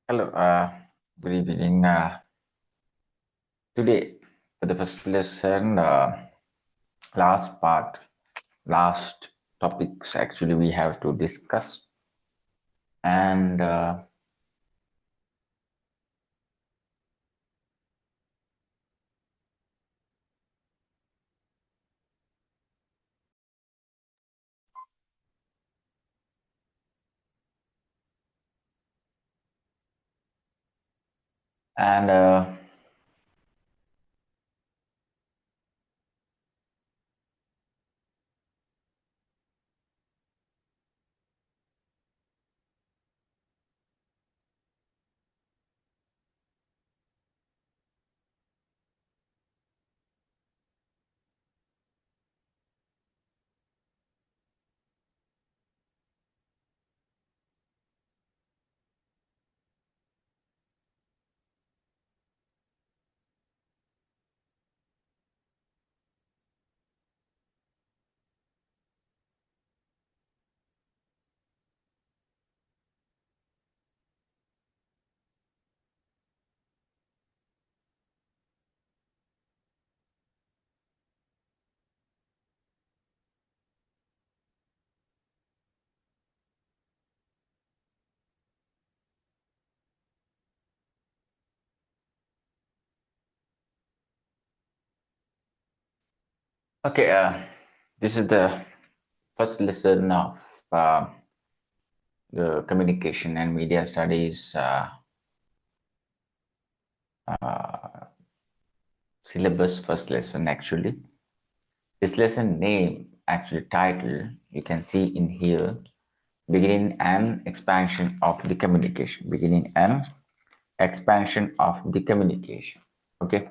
Hello, good evening. Today, for the first lesson, last part, last topics actually we have to discuss. And and Okay, this is the first lesson of the communication and media studies uh, syllabus. First lesson, actually. This lesson name, actually title, you can see in here, beginning and expansion of the communication. Beginning and expansion of the communication. Okay.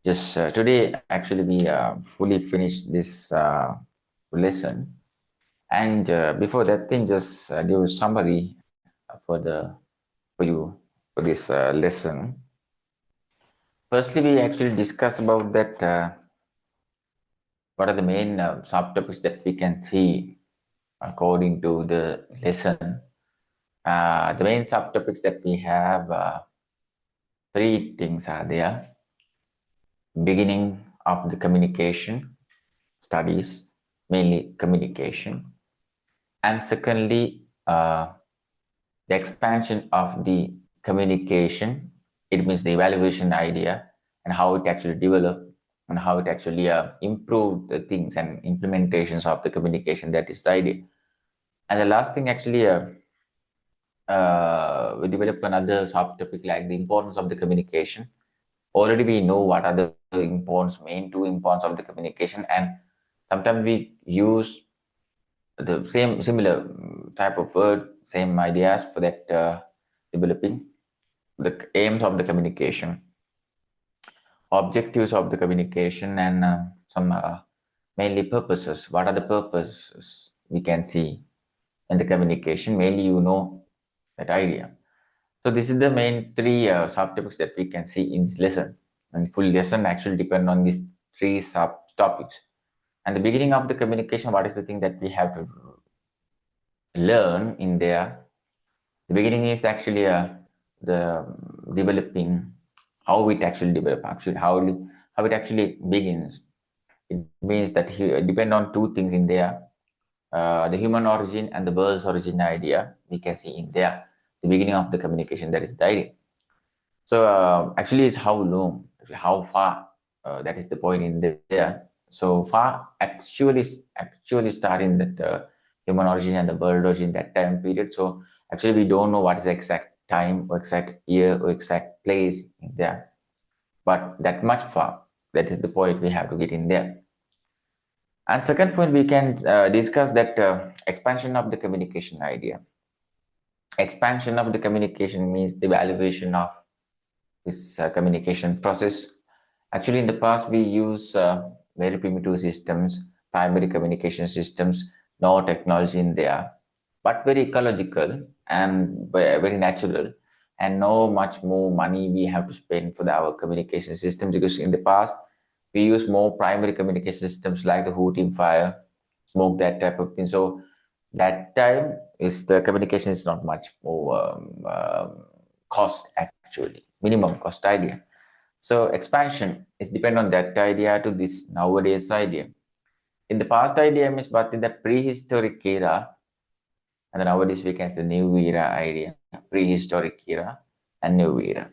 Just today, actually, we fully finished this lesson. And before that thing, just give a summary for you for this lesson. Firstly, we actually discuss about that what are the main subtopics that we can see according to the lesson. The main subtopics that we have, three things are there. Beginning of the communication studies, mainly communication, and secondly, the expansion of the communication. It means the evaluation idea and how it actually developed and how it actually improved the things and implementations of the communication. That is the idea. And the last thing, actually, we develop another subtopic like the importance of the communication. Already we know what are the main two importance of the communication, and sometimes we use the similar type of word, same ideas for that developing the aims of the communication, objectives of the communication, and some mainly purposes. What are the purposes we can see in the communication? Mainly, you know that idea. So this is the main three subtopics that we can see in this lesson. And full lesson actually depend on these three subtopics. And the beginning of the communication, what is the thing that we have to learn in there? The beginning is actually the developing, how it actually develop, actually how it actually begins. It means that depend on two things in there, the human origin and the bird's origin idea we can see in there. The beginning of the communication, that is the idea. So actually, it's how long, how far. That is the point in there. So far, actually starting that human origin and the world origin that time period. So actually, we don't know what is the exact time or exact year or exact place in there, but that much far. That is the point we have to get in there. And second point, we can discuss that expansion of the communication idea. Expansion of the communication means the evaluation of this communication process. Actually, in the past, we use very primitive systems, primary communication systems, no technology in there, but very ecological and very natural, and no much more money we have to spend for our communication systems, because in the past, we use more primary communication systems like the hooting fire, smoke, that type of thing. So that time is the communication is not much more cost, actually minimum cost idea. So expansion is depend on that idea to this nowadays idea. In the past idea means, but in the prehistoric era, and then nowadays we can say the new era idea, prehistoric era and new era,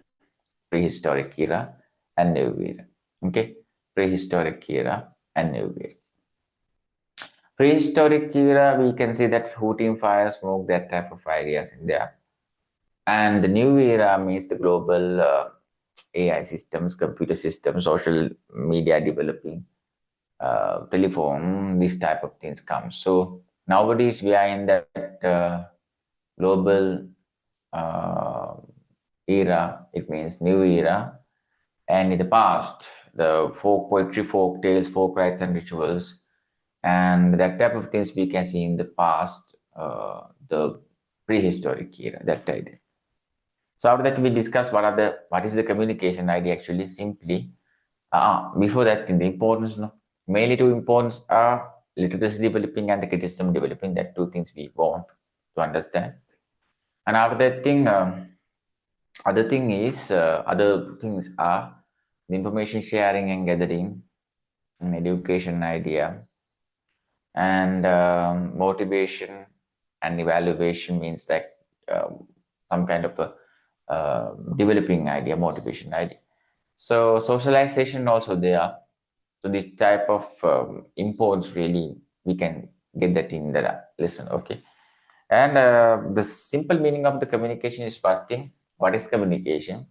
prehistoric era and new era. Okay, prehistoric era and new era. Prehistoric era, we can see that hooting fire, smoke, that type of ideas in there. And the new era means the global AI systems, computer systems, social media developing, telephone, this type of things come. So nowadays we are in that global uh, era. It means new era. And in the past, the folk poetry, folk tales, folk rites and rituals, and that type of things we can see in the past, the prehistoric era, that idea. So after that, we discuss what is the communication idea actually. Simply, before that, in the importance, no, mainly two importance are literacy developing and the criticism developing. That two things we want to understand. And after that thing, other things are the information sharing and gathering, and education idea, and motivation and evaluation means that some kind of a developing idea, motivation idea. So socialization also there, So this type of imports really we can get that in the lesson. Okay. And the simple meaning of the communication is one thing. What is communication?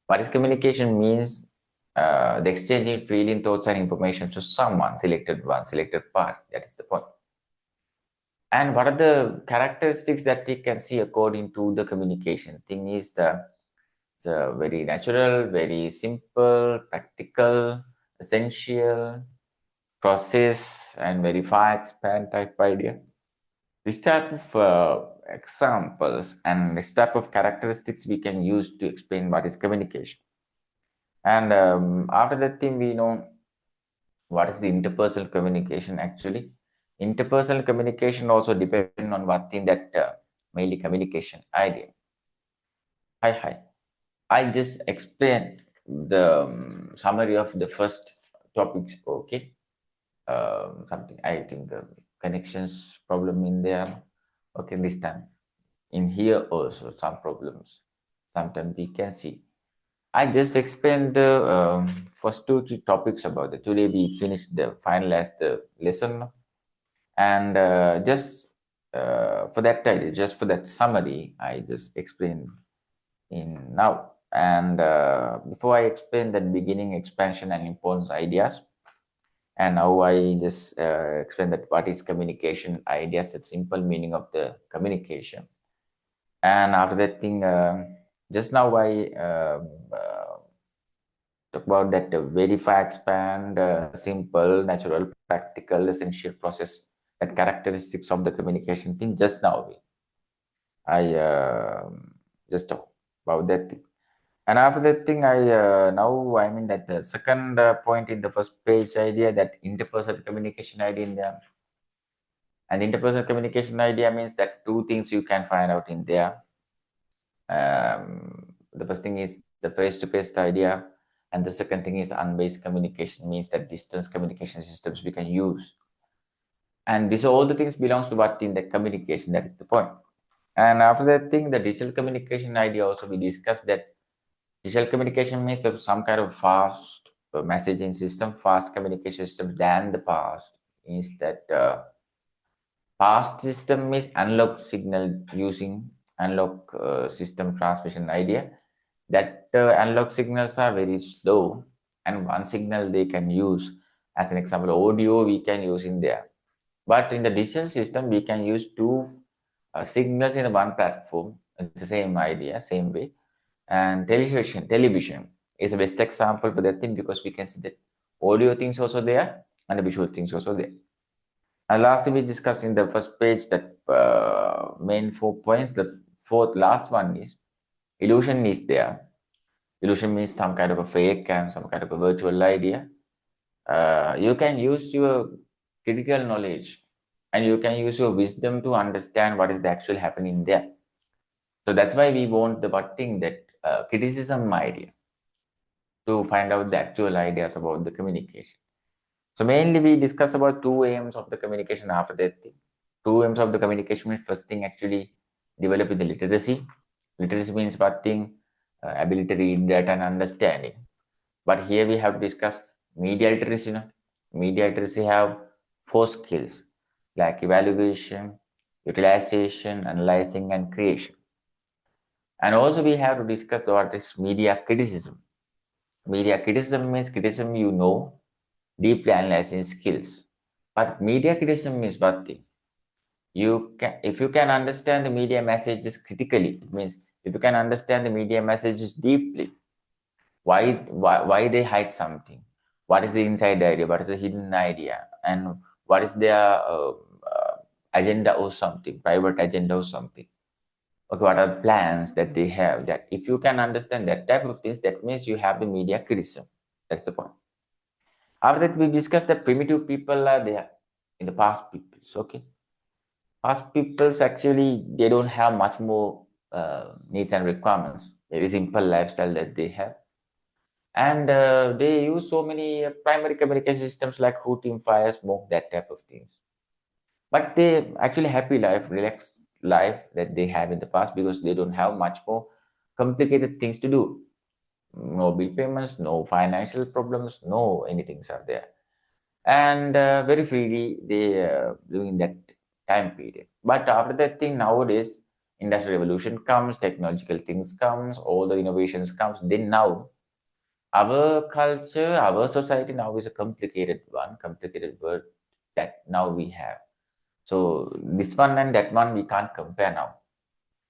What is communication means the exchanging feeling, thoughts, and information to someone, selected part. That is the point. And what are the characteristics that we can see according to the communication? Thing is it's very natural, very simple, practical, essential, process, and verify, expand type idea. This type of examples and this type of characteristics we can use to explain what is communication. And after that thing, we know what is the interpersonal communication actually. Interpersonal communication also depends on what thing that mainly communication idea. Hi. I just explained the summary of the first topics. Okay. Something I think the connections problem in there. Okay, this time in here also some problems. Sometimes we can see. I just explained the first two three topics about it. Today we finished the finalized the lesson, and just for that idea, just for that summary, I just explained in now. And before I explain that beginning, expansion, and importance ideas, and now I just explain that what is communication ideas, the simple meaning of the communication. And after that thing, just now I talk about that verify, expand, simple, natural, practical, essential process, that characteristics of the communication thing. Just now I just talk about that thing. And after that thing, I now I mean that the second point in the first page idea, that interpersonal communication idea in there. And interpersonal communication idea means that two things you can find out in there. The first thing is the face-to-face idea, and the second thing is unbased communication, means that distance communication systems we can use. And these all the things belongs to what in the communication. That is the point. And after that thing, the digital communication idea also we discussed that digital communication means of some kind of fast messaging system, fast communication system than the past. Means that past system is analog signal using analog system transmission idea. That analog signals are very slow, and one signal they can use as an example audio we can use in there. But in the digital system we can use two signals in one platform, the same idea, same way. And television is the best example for that thing, because we can see that audio things also there and the visual things also there. And lastly, we discussed in the first page that main 4 points. The fourth last one is illusion is there. Illusion means some kind of a fake and some kind of a virtual idea. You can use your critical knowledge and you can use your wisdom to understand what is the actual happening there. So that's why we want the one thing that criticism idea, to find out the actual ideas about the communication. So mainly we discuss about two aims of the communication after that thing. Two aims of the communication means first thing actually develop the literacy. Literacy means what thing? Ability to read, data and understanding. But here we have to discuss media literacy. Media literacy have four skills like evaluation, utilization, analyzing and creation. And also we have to discuss what is media criticism. Media criticism means criticism you know, deeply analyzing skills. But media criticism means what thing? You can, if you can understand the media messages critically, it means if you can understand the media messages deeply, why they hide something, what is the inside idea, what is the hidden idea, and what is their agenda or something, private agenda or something. Okay, what are the plans that they have? That if you can understand that type of things, that means you have the media criticism. That's the point. After that, we discussed that primitive people are there in the past peoples. Okay, past peoples actually they don't have much more needs and requirements. Very simple lifestyle that they have, and they use so many primary communication systems like hooting, fire, smoke, that type of things. But they actually happy life, relaxed life that they have in the past, because they don't have much more complicated things to do. No bill payments, no financial problems, no anything are there. and very freely they during that time period. But after that thing, nowadays industrial revolution comes, technological things comes, all the innovations comes. Then now our culture, our society now is a complicated one, complicated word that now we have. So this one and that one we can't compare now,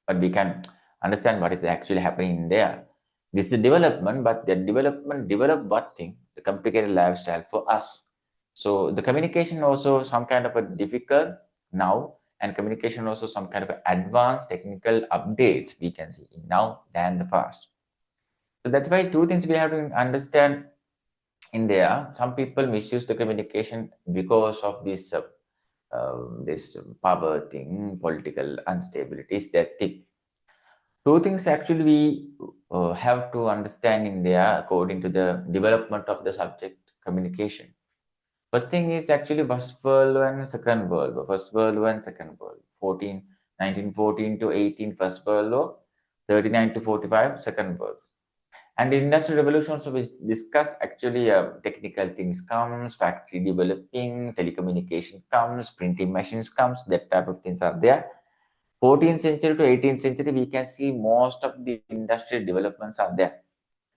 but we can understand what is actually happening in there. This is development, but the development develop what thing? The complicated lifestyle for us. So the communication also some kind of a difficult now, and communication also some kind of advanced technical updates we can see now than the past. So that's why two things we have to understand in there. Some people misuse the communication because of this power thing, political instabilities, that thing. Two things actually we have to understand in there according to the development of the subject communication. First thing is actually First World War and Second World War. First World War and Second World War. 1914 to 18 First World War, 39 to 45 Second World War. And the Industrial Revolution also we discuss actually technical things comes, factory developing, telecommunication comes, printing machines comes, that type of things are there. 14th century to 18th century, we can see most of the industrial developments are there.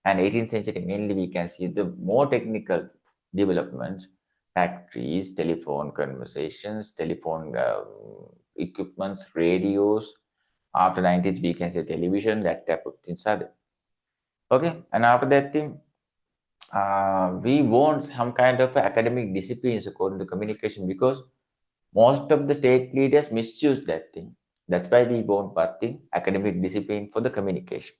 And 18th century, mainly we can see the more technical developments, factories, telephone conversations, telephone equipments, radios. After 90s, we can say television, that type of things are there. Okay, and after that thing, we want some kind of academic disciplines according to communication, because most of the state leaders misuse that thing. That's why we want one thing, academic discipline for the communication.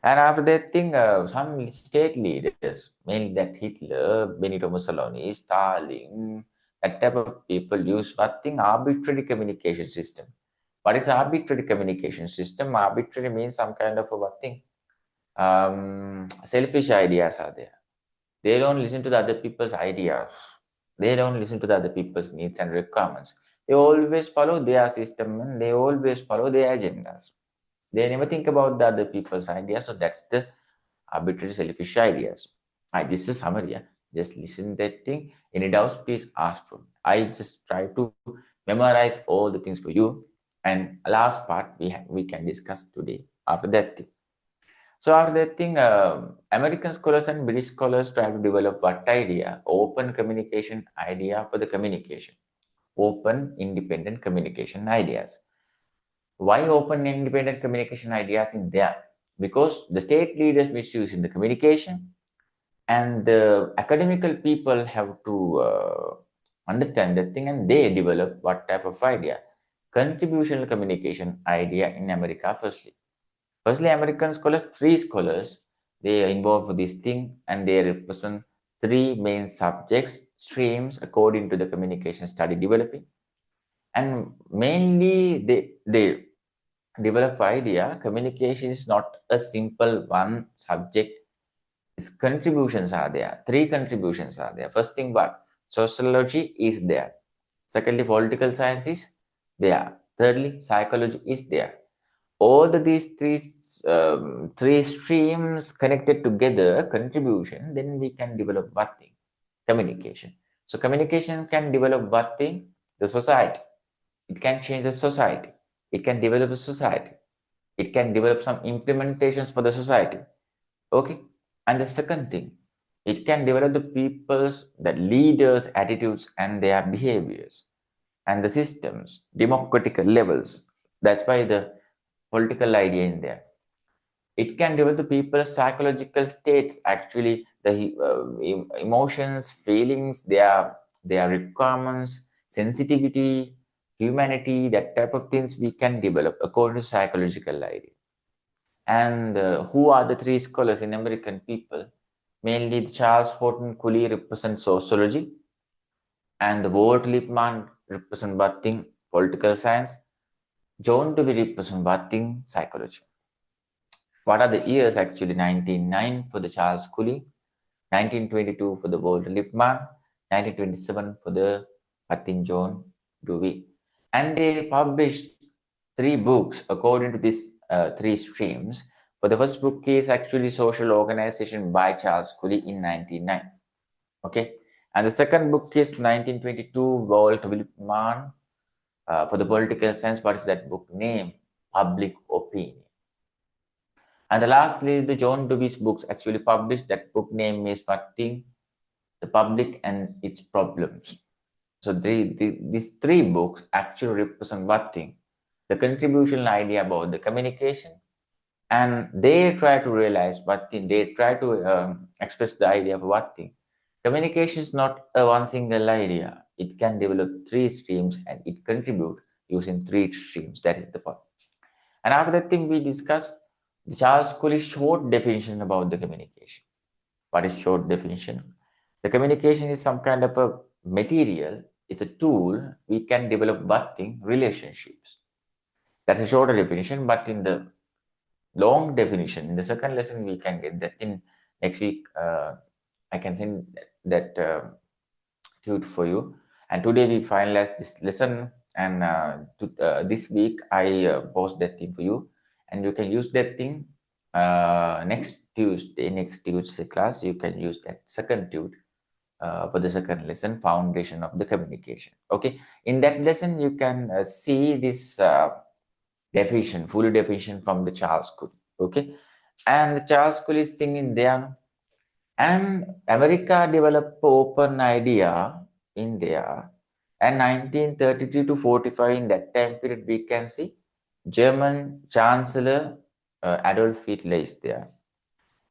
And after that thing, some state leaders, mainly that Hitler, Benito Mussolini, Stalin, that type of people use what thing, arbitrary communication system. What is arbitrary communication system? Arbitrary means some kind of a what thing? Selfish ideas are there. They don't listen to the other people's ideas. They don't listen to the other people's needs and requirements. They always follow their system and they always follow their agendas. They never think about the other people's ideas. So that's the arbitrary selfish ideas. This is a summary. Yeah? Just listen that thing. Any doubts, please ask for me. I just try to memorize all the things for you. And last part we can discuss today after that thing. So after that thing, American scholars and British scholars try to develop what idea? Open communication idea for the communication. Open independent communication ideas. Why open independent communication ideas in there? Because the state leaders misuse in the communication, and the academical people have to understand that thing, and they develop what type of idea? Contributional communication idea in America firstly. Firstly, American scholars, three scholars, they are involved with this thing, and they represent three main subjects, streams according to the communication study developing. And mainly they develop idea, communication is not a simple one subject. Its contributions are there. Three contributions are there. First thing what? Sociology is there. Secondly, political science is there. Thirdly, psychology is there. All these three streams connected together, contribution, then we can develop what thing? Communication. So communication can develop what thing? The society. It can change the society. It can develop a society. It can develop some implementations for the society. Okay. And the second thing, it can develop the people's, the leaders' attitudes and their behaviors and the systems, democratic levels. That's why the political idea in there. It can develop the people's psychological states, actually the emotions, feelings, their requirements, sensitivity, humanity, that type of things we can develop according to psychological idea. And who are the three scholars in American people? Mainly Charles Horton Cooley represents sociology, and the Walt Lippmann represent what thing? Political science. John Dewey represent what thing? Psychology. What are the years actually? 1909 for the Charles Cooley, 1922 for the Walt Lippmann, 1927 for the Martin John Dewey. And they published three books according to these three streams. For the first book is actually Social Organization by Charles Cooley in 1909. Okay. And the second book is 1922, Walt Whitman, for the political science. What is that book name? Public Opinion. And the lastly, the John Dewey's books actually published. That book name is what thing? The Public and Its Problems. So these three books actually represent what thing? The contributional idea about the communication, and they try to realize what thing, they try to express the idea of what thing. Communication is not a one single idea. It can develop three streams and it contribute using three streams. That is the point. And after that thing we discussed the Charles Cooley's short definition about the communication. What is short definition? The communication is some kind of a material. It's a tool we can develop what thing? Relationships. That's a shorter definition, but in the long definition, in the second lesson, we can get that. In next week, I can send that tude for you. And today we finalize this lesson, and this week I post that thing for you, and you can use that thing next Tuesday class. You can use that second tude for the second lesson, foundation of the communication. Okay, in that lesson you can see this definition, full definition from the Charles Cooley. Okay, and the Charles Cooley's thing in there, and America developed open idea in there, and 1933 to 45, in that time period we can see German Chancellor Adolf Hitler is there.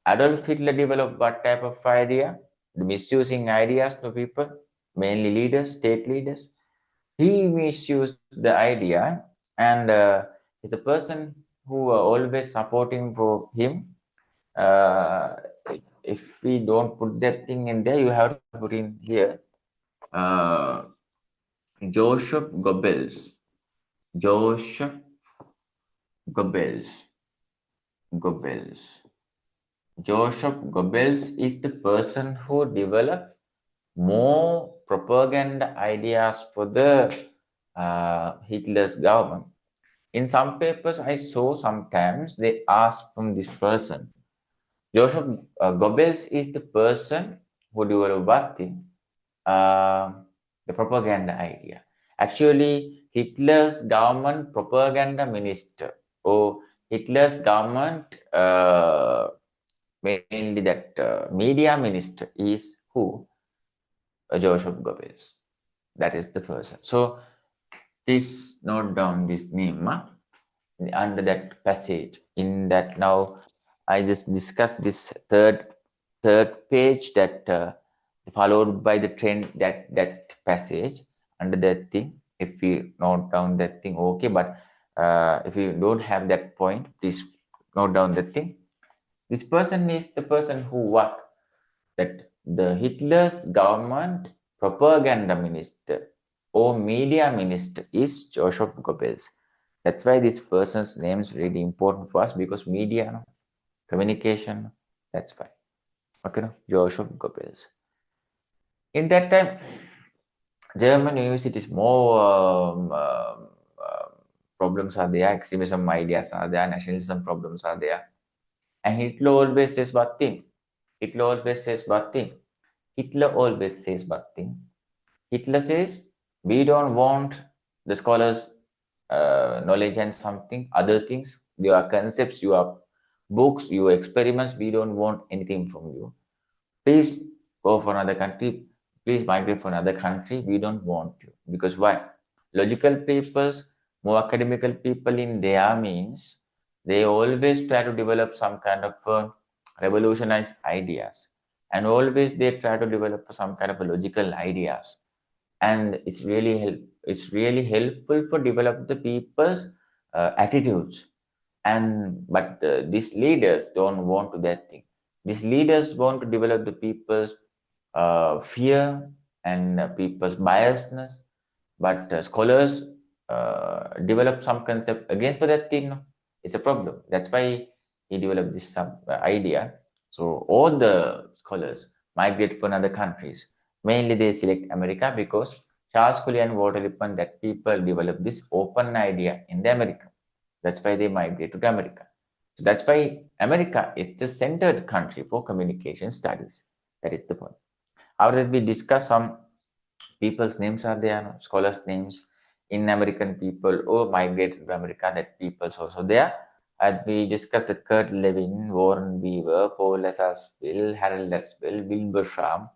Adolf Hitler developed what type of idea? The misusing ideas to people, mainly leaders, state leaders. He misused the idea, and is a person who are always supporting for him. If we don't put that thing in there, you have to put in here uh, Joseph Goebbels. Joseph Goebbels. Goebbels. Joseph Goebbels is the person who developed more propaganda ideas for the Hitler's government. In some papers I saw sometimes they ask from this person. Joseph Goebbels is the person who developed what thing? The propaganda idea. Actually, Hitler's government propaganda minister, or Hitler's government mainly that media minister is who? Joseph Goebbels. That is the person. So please note down this name under that passage. In that, now I just discussed this third page that followed by the trend, that passage under that thing. If we note down that thing, okay. But if you don't have that point, please note down that thing. This person is the person who what? That the Hitler's government propaganda minister or media minister is Joseph Goebbels. That's why this person's name is really important for us, because media, communication, that's why. Okay, no? Joseph Goebbels. In that time, German universities, more problems are there, extremism ideas are there, nationalism problems are there. And Hitler always says what thing? Hitler always says what thing? Hitler always says what thing? Hitler says, we don't want the scholars' knowledge and something, other things, your concepts, your books, your experiments, we don't want anything from you. Please go for another country, please migrate for another country, we don't want you. Because why? Logical papers, more academical people in their means, they always try to develop some kind of revolutionized ideas. And always they try to develop some kind of a logical ideas. And it's really helpful for develop the people's attitudes. And but these leaders don't want to that thing. These leaders want to develop the people's fear and people's biasness, but scholars develop some concept against for that thing. No? It's a problem. That's why he developed this idea. So all the scholars migrate for other countries. Mainly they select America because Charles Cooley and Walter Lippmann, that people develop this open idea in the America. That's why they migrate to America. So that's why America is the centered country for communication studies. That is the point. After that, we discuss some people's names are there, no? Scholars' names in American people or migrated to America, that people's also there. And we discussed that Kurt Lewin, Warren Beaver, Paul Lassarsville, Harold Laswell, Wilbur Schramm,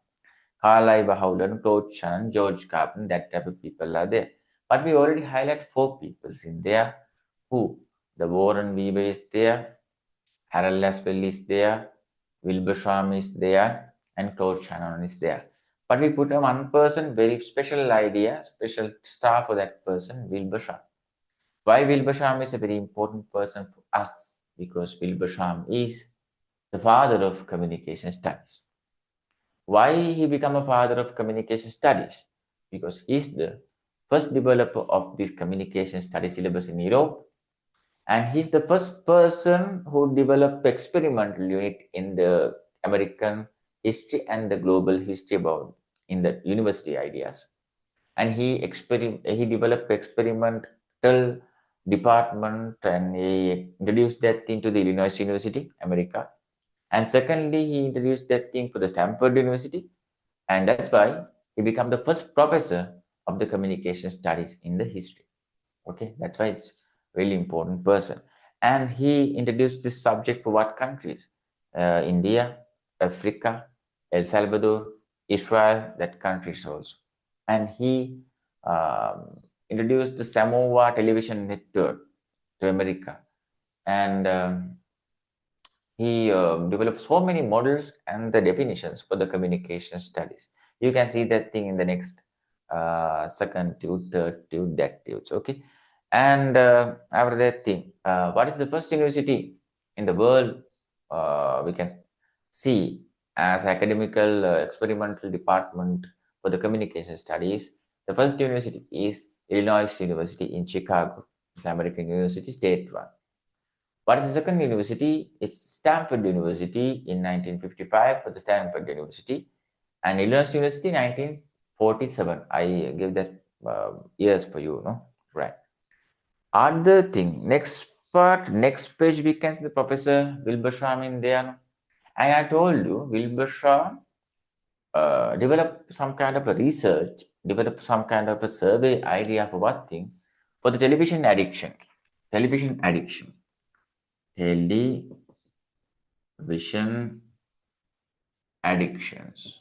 Carlyle Howland, Claude Shannon, George Carpenter, that type of people are there. But we already highlight 4 peoples in there. Who? The Warren Weaver is there, Harold Laswell is there, Wilbur Schramm is there, and Claude Shannon is there. But we put a one person, very special idea, special star for that person, Wilbur Schramm. Why Wilbur Schramm is a very important person for us? Because Wilbur Schramm is the father of communication studies. Why he become a father of communication studies? Because he's the first developer of this communication study syllabus in Europe, and he's the first person who developed experimental unit in the American history and the global history about in the university ideas. And he developed experimental department, and he introduced that thing to the Illinois University, America. And secondly, he introduced that thing for the Stanford University, and that's why he became the first professor of the communication studies in the history. Okay, that's why it's really important person. And he introduced this subject for what countries? India, Africa, El Salvador, Israel, that countries also. And he introduced the Samoa television network to America. And he developed so many models and the definitions for the communication studies. You can see that thing in the next second tube, third tube, that tube. Okay. And after that thing, what is the first university in the world we can see as academical experimental department for the communication studies? The first university is Illinois University in Chicago. It's American University, state one. What is the second university? It's Stanford University in 1955 for the Stanford University, and Illinois University 1947. I give that years for you, no? Right. Other thing, next part, next page, we can see the Professor Wilbur Schramm in there. No? And I told you, Wilbur Schramm developed some kind of a research, developed some kind of a survey idea for what thing? For the television addiction. Television addiction. Television addictions.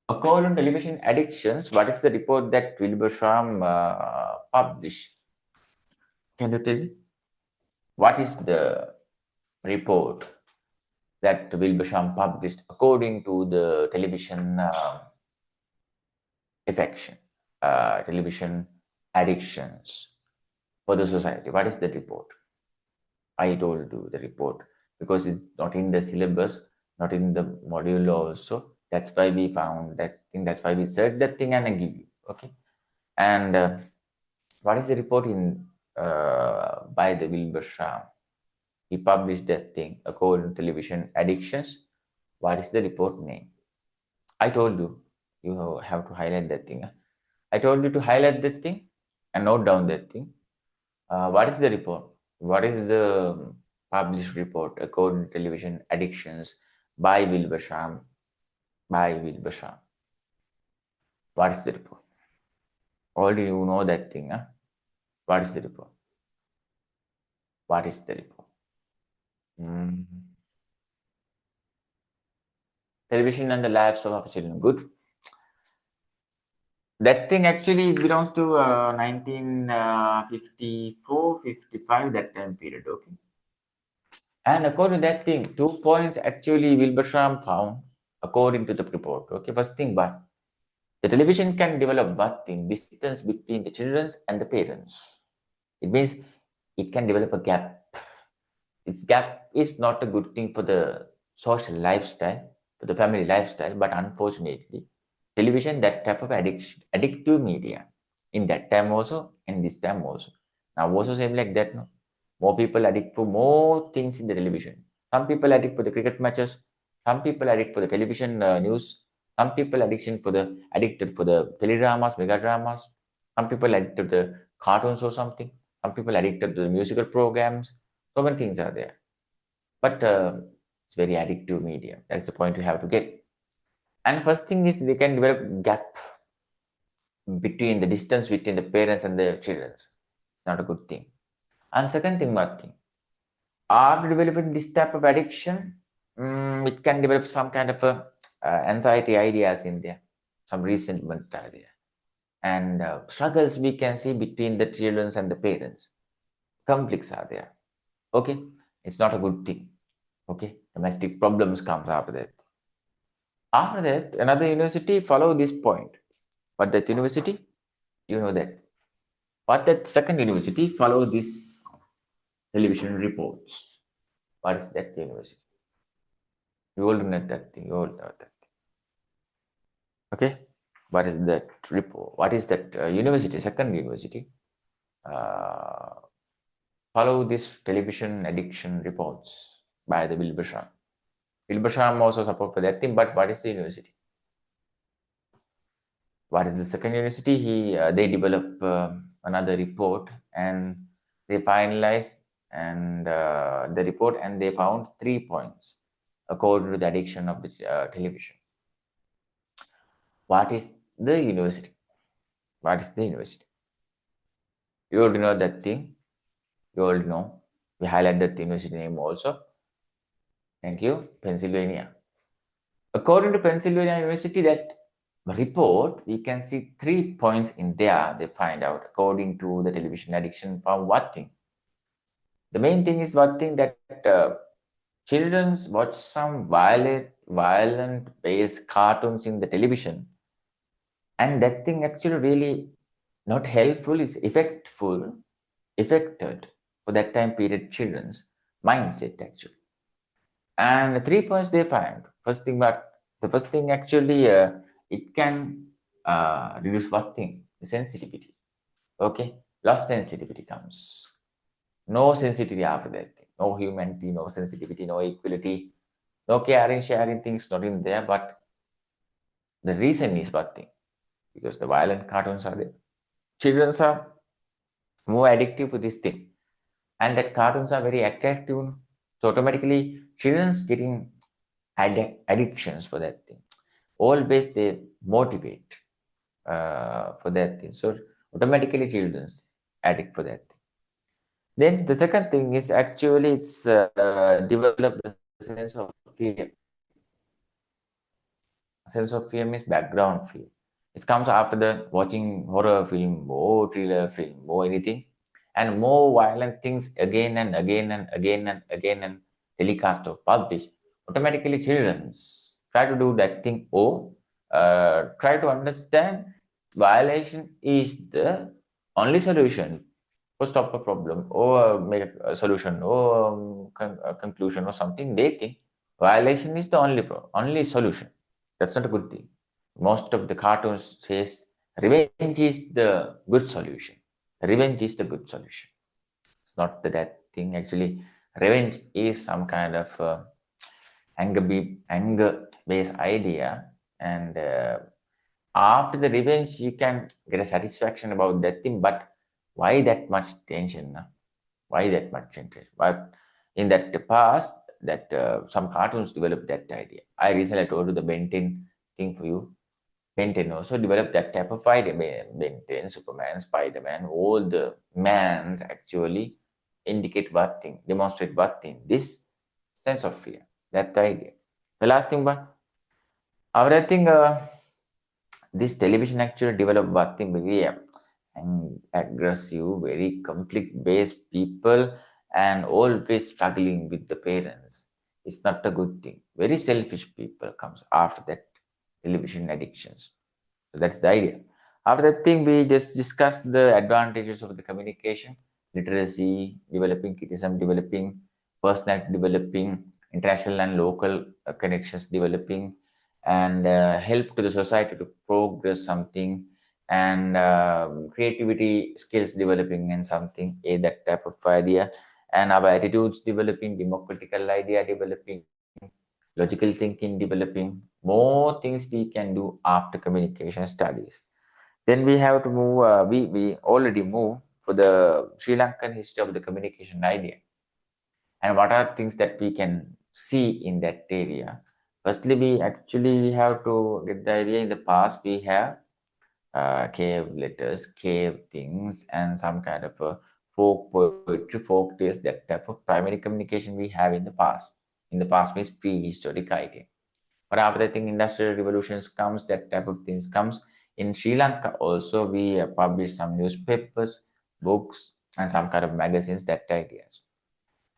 According to television addictions, what is the report that Wilbur Schramm published? Can you tell me? What is the report that Wilbur Schramm published according to the television affection, television addictions for the society? What is the report? I told you the report because it's not in the syllabus, not in the module also. That's why we found that thing. That's why we searched that thing and I give you. Okay. And what is the report in by the Wilbur Schramm? He published that thing according to television addictions. What is the report name? I told you, you have to highlight that thing. I told you to highlight that thing and note down that thing. What is the report? What is the published report according to television addictions by Wilbur Schramm? By Wilbur Schramm. What is the report? Already you know that thing. Huh? What is the report? What is the report? Television and the lives of our children. Good. That thing actually belongs to 1954, 55, that time period. Okay. And according to that thing, 2 points actually Wilbur Schramm found according to the report. Okay. First thing, but the television can develop what thing? Distance between the children and the parents. It means it can develop a gap. Its gap is not a good thing for the social lifestyle, for the family lifestyle, but unfortunately, television, that type of addictive media, in that time also, and this time also. Now also same like that, no? More people addict for more things in the television. Some people addict for the cricket matches. Some people addict for the television news. Some people addicted for the teledramas, mega dramas. Some people addicted to the cartoons or something. Some people addicted to the musical programs. So many things are there. But it's very addictive medium. That's the point you have to get. And first thing is they can develop gap between the distance between the parents and the children. It's not a good thing. And second thing, one thing, after developing this type of addiction, it can develop some kind of a, anxiety ideas in there, some resentment idea, and struggles we can see between the children and the parents. Conflicts are there. Okay, it's not a good thing. Okay, domestic problems comes after that. After that, another university follow this point. But that university, you know that. But that second university follow this television reports. What is that university? You all know that thing. You all know that thing. Okay. What is that report? What is that university? Second university uh, follow this television addiction reports by the Wilbur. Wilbur also support for that thing. But what is the university? What is the second university? They develop another report and they finalized and the report, and they found 3 points according to the addiction of the television. What is the university? What is the university? You already know that thing. You already know. We highlight that university name also. Thank you. Pennsylvania. According to Pennsylvania University, that report, we can see 3 points in there. They find out according to the television addiction from what thing. The main thing is what thing that children watch some violent based cartoons in the television, and that thing actually really not helpful. It's affected for that time period children's mindset actually. And 3 points they find. First thing, but the first thing actually it can reduce what thing? The sensitivity. Okay, lost sensitivity comes. No sensitivity after that thing. No humanity, no sensitivity, no equality, no caring, sharing things not in there. But the reason is what thing? Because the violent cartoons are there. Children are more addictive to this thing, and that cartoons are very attractive. So automatically, children's getting addictions for that thing. Always they motivate for that thing. So automatically, children's addict for that thing. Then the second thing is actually it's develop the sense of fear. Sense of fear means background fear. It comes after the watching horror film or thriller film or anything, and more violent things again and again and again and again and telecast or published. Automatically, children try to do that thing or try to understand violation is the only solution or stop a problem or make a solution or a conclusion or something. They think violation is the only solution. That's not a good thing. Most of the cartoons says revenge is the good solution. Revenge is the good solution. It's not that thing. Actually, revenge is some kind of anger-based idea, and after the revenge, you can get a satisfaction about that thing. But why that much tension? Why that much tension? But in that past, that some cartoons developed that idea. I recently told you the Ben 10 thing for you. Ben 10 also developed that type of idea. Ben 10, Superman, Spider-Man, all the mans actually indicate what thing, demonstrate what thing. This sense of fear, that idea. The last thing, but I think this television actually developed what thing very aggressive, very conflict-based people, and always struggling with the parents. It's not a good thing. Very selfish people comes after that television addictions. So that's the idea. After that thing, we just discussed the advantages of the communication, literacy, developing criticism, developing personality, developing international and local connections, developing, and help to the society to progress something, and creativity skills developing and something, that type of idea, and our attitudes developing, democratical idea developing, logical thinking developing, more things we can do after communication studies. Then we have to move, we already move for the Sri Lankan history of the communication idea. And what are things that we can see in that area? Firstly, we have to get the idea. In the past, we have cave letters, cave things, and some kind of folk poetry, folk tales, that type of primary communication we have in the past. In the past means prehistoric idea. But after I think industrial revolutions comes, that type of things comes. In Sri Lanka also we publish some newspapers, books, and some kind of magazines, that ideas.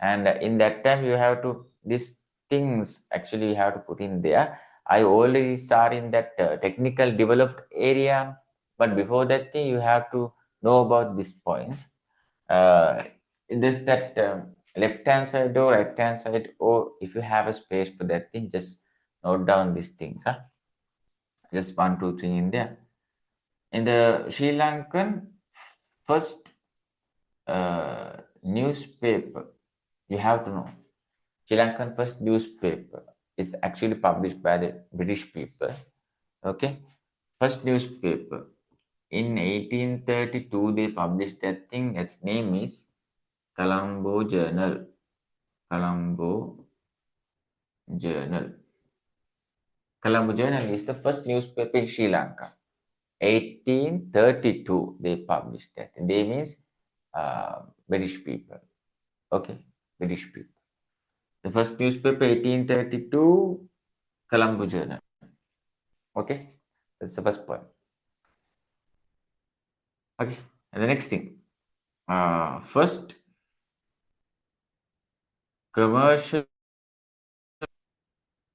And in that time you have to, these things actually you have to put in there. I already start in that technical developed area, but before that thing you have to know about these points. This that left hand side or right hand side, or if you have a space for that thing, just note down these things, huh? Just 1 2 3 in there. In the Sri Lankan first newspaper, you have to know, Sri Lankan first newspaper is actually published by the British people. Okay, first newspaper in 1832 they published that thing. Its name is Colombo Journal. Colombo Journal. Colombo Journal is the first newspaper in Sri Lanka. 1832 they published that. They means British people. Okay, British people. The first newspaper 1832, Colombo Journal. Okay, that's the first point. Okay, and the next thing, first commercial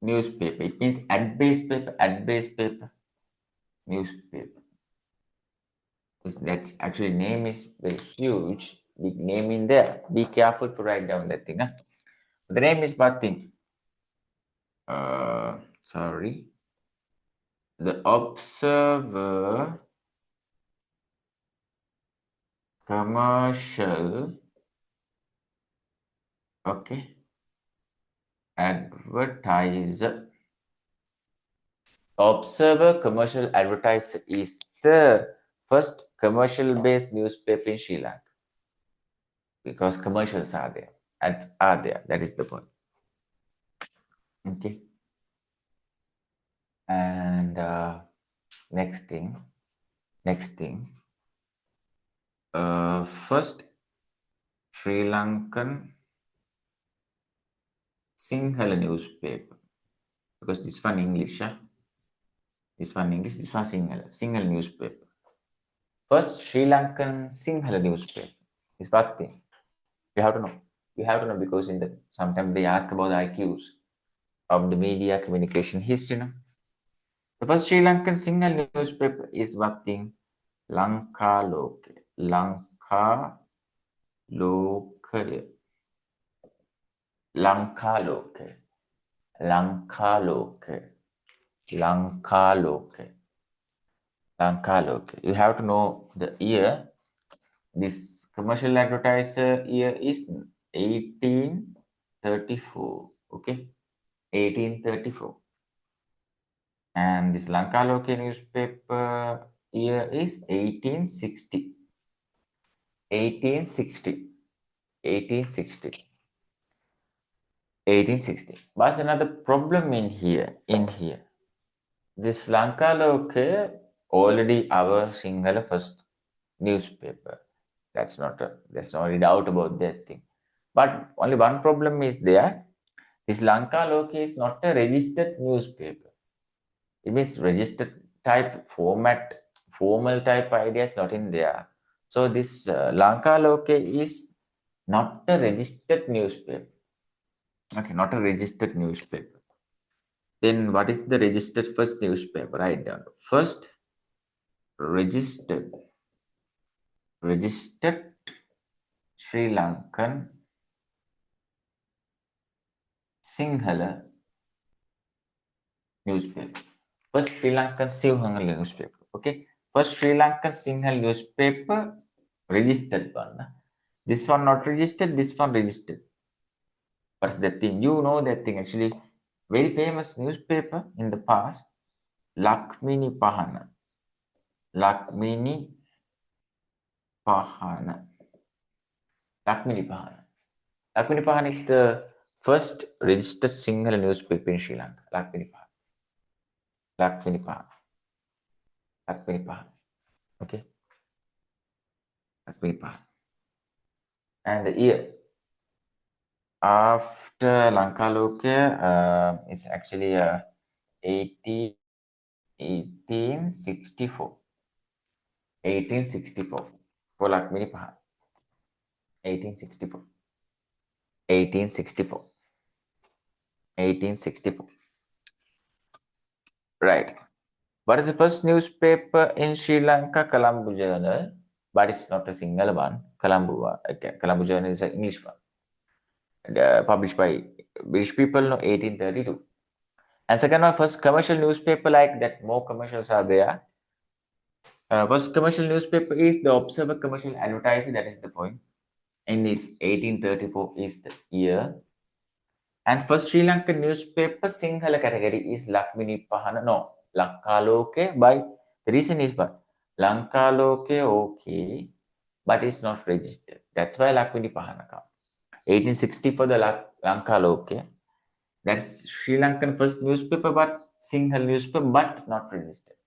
newspaper. It means ad-based paper. Ad-based paper newspaper. That's actually name is very huge. Big name in there. Be careful to write down that thing. Huh? The name is what thing? Sorry. The Observer Commercial. Okay. Advertiser. Observer Commercial Advertiser is the first commercial based newspaper in Sri Lanka, because commercials are there, ads are there. That is the point. Okay. And next thing, first Sri Lankan Sinhala newspaper, because this one English, this one English, this one Sinhala newspaper. First Sri Lankan Sinhala newspaper is what thing? You have to know. You have to know, because in the sometimes they ask about the IQs of the media communication history. No? The first Sri Lankan Sinhala newspaper is what thing? Lanka Loke. Lanka Loke. Lanka Loke. Lanka Loke. Lanka Loke. Lanka Loke. You have to know the year. This commercial advertiser year is 1834. Okay, 1834. And this Lanka Loke newspaper year is 1860. 1860. 1860. 1860. But another problem in here. This Lanka Loke already our Sinhala first newspaper. There's no any doubt about that thing. But only one problem is there. This Lanka Loke is not a registered newspaper. It means registered type format, formal type idea is not in there. So this Lanka Loke is not a registered newspaper. Okay, not a registered newspaper. Then what is the registered first newspaper? Write down. First registered Sri Lankan Sinhala newspaper. First Sri Lankan Sinhala newspaper. Okay. First Sri Lankan Sinhala newspaper registered one. This one not registered, this one registered. What's that thing? You know that thing actually. Very famous newspaper in the past. Lakmini Pahana. Lakmini Pahana. Lakmini Pahana. Lakmini Pahana is the first registered Sinhala newspaper in Sri Lanka? Lakpinipaha. Lakpinipaha. Lakpinipaha. Okay. Lakpinipaha. And the year after Lankaloke, it's actually 1864. 1864 for Lakpinipaha. 1864. 1864. 1864. Right. What is the first newspaper in Sri Lanka? Colombo Journal, but it's not a single one. Colombo, okay. Colombo Journal is an English one, published by British people, no, 1832. And second one, first commercial newspaper like that. More commercials are there. First commercial newspaper is the Observer Commercial Advertiser. That is the point. And it's 1834 is the year. And first Sri Lankan newspaper Sinhala category is Lakmini Pahana. No, Lankaloke by the reason is but Lankaloke okay, but it's not registered. That's why Lakmini Pahana come. 1860 for the Lankaloke. That's Sri Lankan first newspaper, but Sinhala newspaper, but not registered.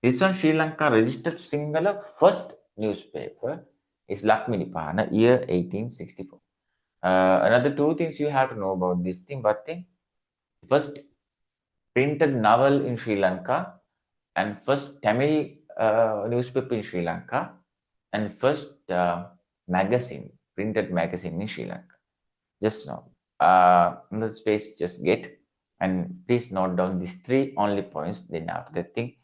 This one Sri Lanka registered Sinhala first newspaper is Lakmini Pahana, year 1864. Another two things you have to know about this thing. What thing? First printed novel in Sri Lanka, and first Tamil newspaper in Sri Lanka, and first magazine, printed magazine in Sri Lanka. Just now, in the space, just get, and please note down these three only points. Then after that thing,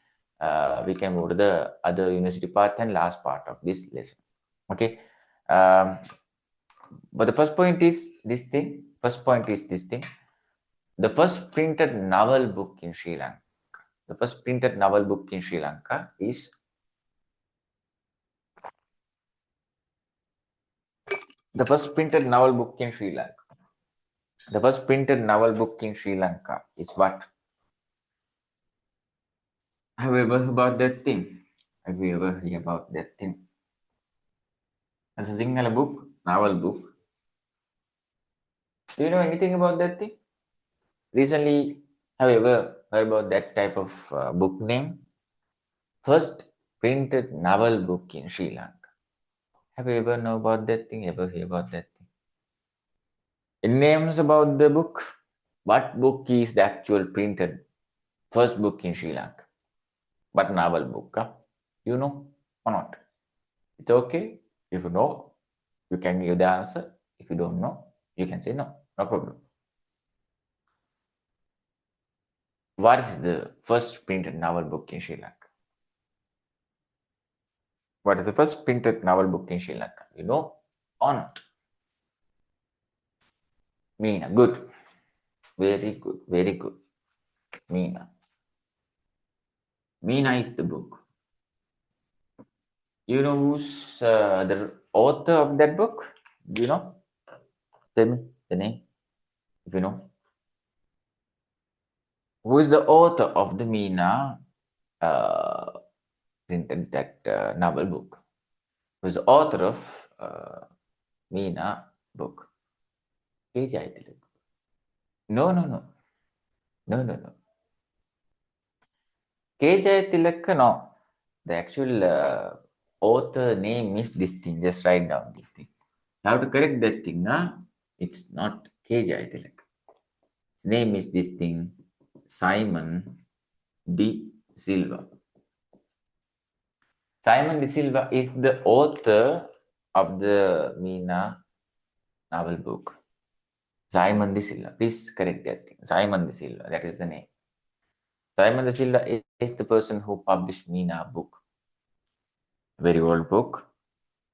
we can move to the other university parts and last part of this lesson. Okay. But the first point is this thing. First point is this thing. The first printed novel book in Sri Lanka. The first printed novel book in Sri Lanka is the first printed novel book in Sri Lanka. The first printed novel book in Sri Lanka is what? Have you ever heard about that thing? Have you ever heard about that thing? As a Sinhala book, novel book. Do you know anything about that thing? Recently, have you ever heard about that type of book name? First printed novel book in Sri Lanka. Have you ever know about that thing? Ever hear about that thing? It names about the book. What book is the actual printed first book in Sri Lanka? But novel book, huh? You know or not? It's okay. If you know, you can give the answer. If you don't know, you can say no. No problem. What is the first printed novel book in Sri Lanka? What is the first printed novel book in Sri Lanka? You know or not? Meena, good. Very good. Very good. Meena. Meena is the book. You know who's the author of that book? Do you know? Tell me the name, if you know. Who is the author of the Meena printed that novel book? Who is the author of Meena book? K.J. Tilak. No, no, no. No, no, no. K.J. Tilak, no. The actual author name is this thing. Just write down this thing. You have to correct that thing. Nah? It's not K.J. Tilak. His name is this thing. Simon De Silva. Simon De Silva is the author of the Meena novel book. Simon De Silva. Please correct that thing. Simon De Silva. That is the name. Simon De Silva is the person who published Meena book. Very old book.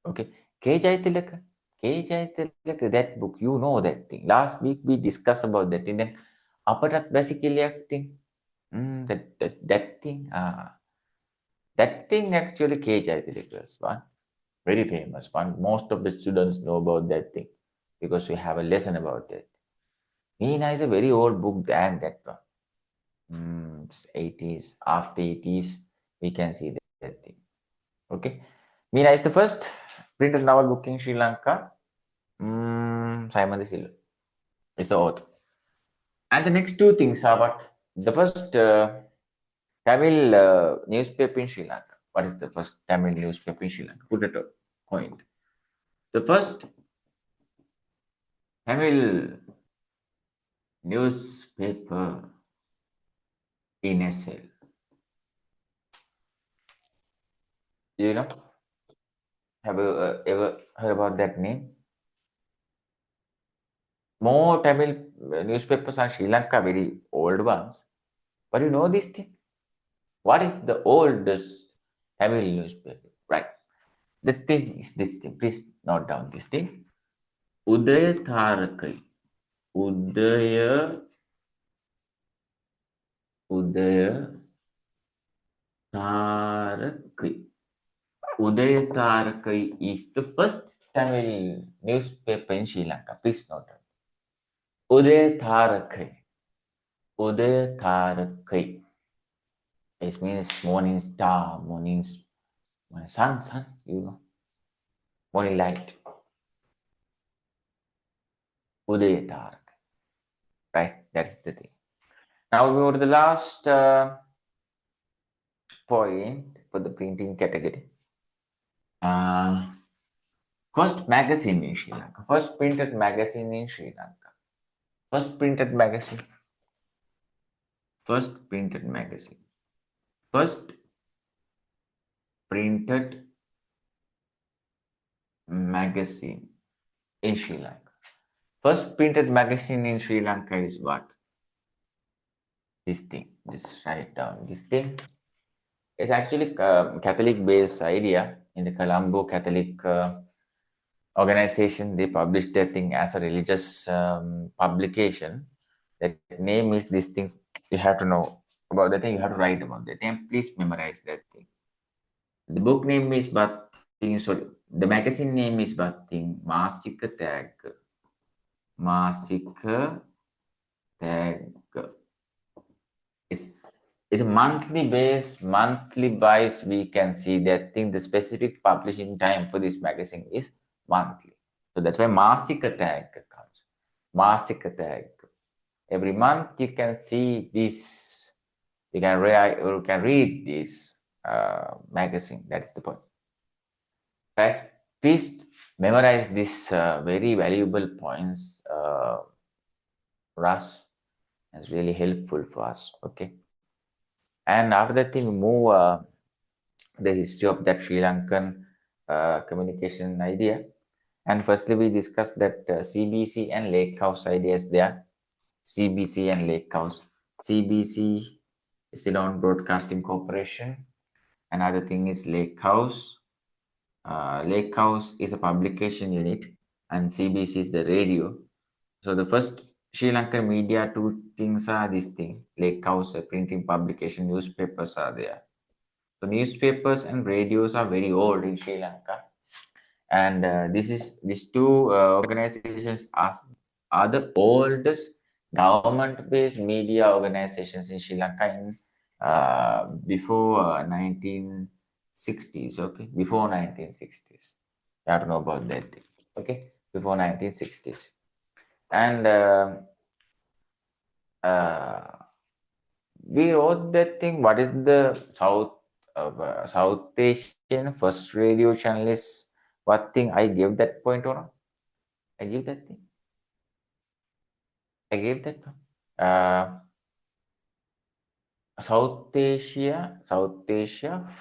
Okay. K. Jaitilaka. K. Jaitilaka, that book, you know that thing. Last week we discussed about that thing. Then Apatat basically thing. That thing. That thing actually K. Jaitilaka was one. Very famous one. Most of the students know about that thing because we have a lesson about that. Meena is a very old book than that one. 80s, after 80s, we can see that thing. Okay. Meena is the first printed novel book in Sri Lanka. Simon De Silva. is the author. And the next two things are what? The first Tamil newspaper in Sri Lanka. What is the first Tamil newspaper in Sri Lanka? Put it a point. The first Tamil newspaper in SL. You know, have you ever heard about that name? More Tamil newspapers are Sri Lanka, very old ones. But you know this thing? What is the oldest Tamil newspaper? Right. This thing is this thing. Please note down this thing. Udaya Tharakai. Udaya Tharakai. Udaya Tharakai is the first Tamil newspaper in Sri Lanka. Please note down. Udaya Tharakai. Udaya Tharakai. It means morning star, morning sun, you know, morning light. Udaya Tharakai. Right? That's the thing. Now we go to the last point for the printing category. First magazine in Sri Lanka. First printed magazine in Sri Lanka. First printed magazine. First printed magazine. First printed magazine in Sri Lanka. First printed magazine in Sri Lanka is what? This thing. Just write down this thing. It's actually a Catholic-based idea in the Colombo Catholic organization. They published their thing as a religious publication. The name is this thing. You have to know about the thing. You have to write about the thing. Please memorize that thing. The book name is Bathing. Sorry, the magazine name is Bathing. Masika Tag. Masika Tag. It's a monthly base, monthly buys. We can see that thing. The specific publishing time for this magazine is monthly. So that's why Masika Tag comes. Masika Tag. Every month you can see this. You can read this magazine. That's the point. Right? Please memorize these very valuable points for us. It's really helpful for us. Okay. And after that thing, we move the history of that Sri Lankan communication idea. And firstly, we discussed that CBC and Lake House ideas there. CBC and Lake House. CBC is Ceylon Broadcasting Corporation. Another thing is Lake House. Lake House is a publication unit, and CBC is the radio. So the first Sri Lankan media, two things are this thing. Lake House, printing publication, newspapers are there. So newspapers and radios are very old in Sri Lanka, and these two organizations are the oldest government-based media organizations in Sri Lanka in before 1960s. Okay, before 1960s. You have to know about that. Okay, before 1960s, and we wrote that thing. What is the South Asian first radio channel is what thing? I gave that point or not? I gave that thing. I gave that one. South Asia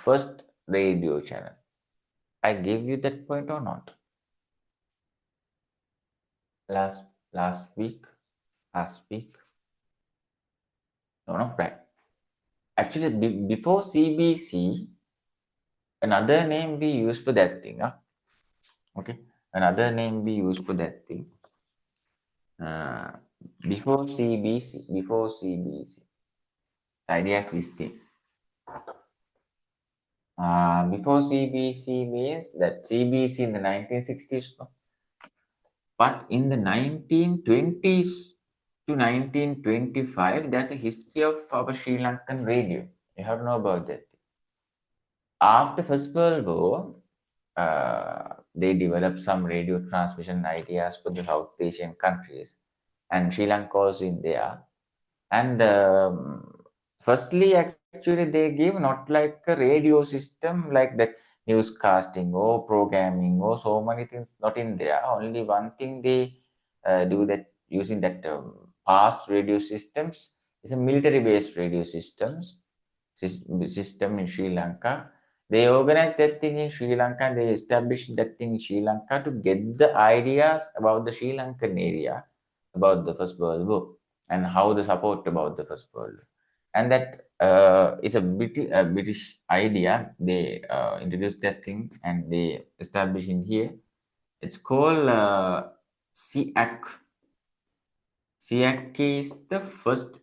first radio channel. I gave you that point or not? Last week. No, right. Actually, before CBC, another name we use for that thing. Okay, another name we use for that thing. Before CBC, the idea is this thing. Before CBC means that CBC in the 1960s, no? But in the 1920s to 1925, there's a history of our Sri Lankan radio. You have to know about that. After First World War, they developed some radio transmission ideas for the South Asian countries. and Sri Lanka also in there. And firstly, actually, they give not like a radio system like that newscasting or programming or so many things not in there. Only one thing they do that using that past radio systems is a military-based radio system in Sri Lanka. They organized that thing in Sri Lanka and they established that thing in Sri Lanka to get the ideas about the Sri Lankan area, about the First World War and how the support about the First World War. And that is a British idea. They introduced that thing and they established in here. It's called SEAC. SEAC is the first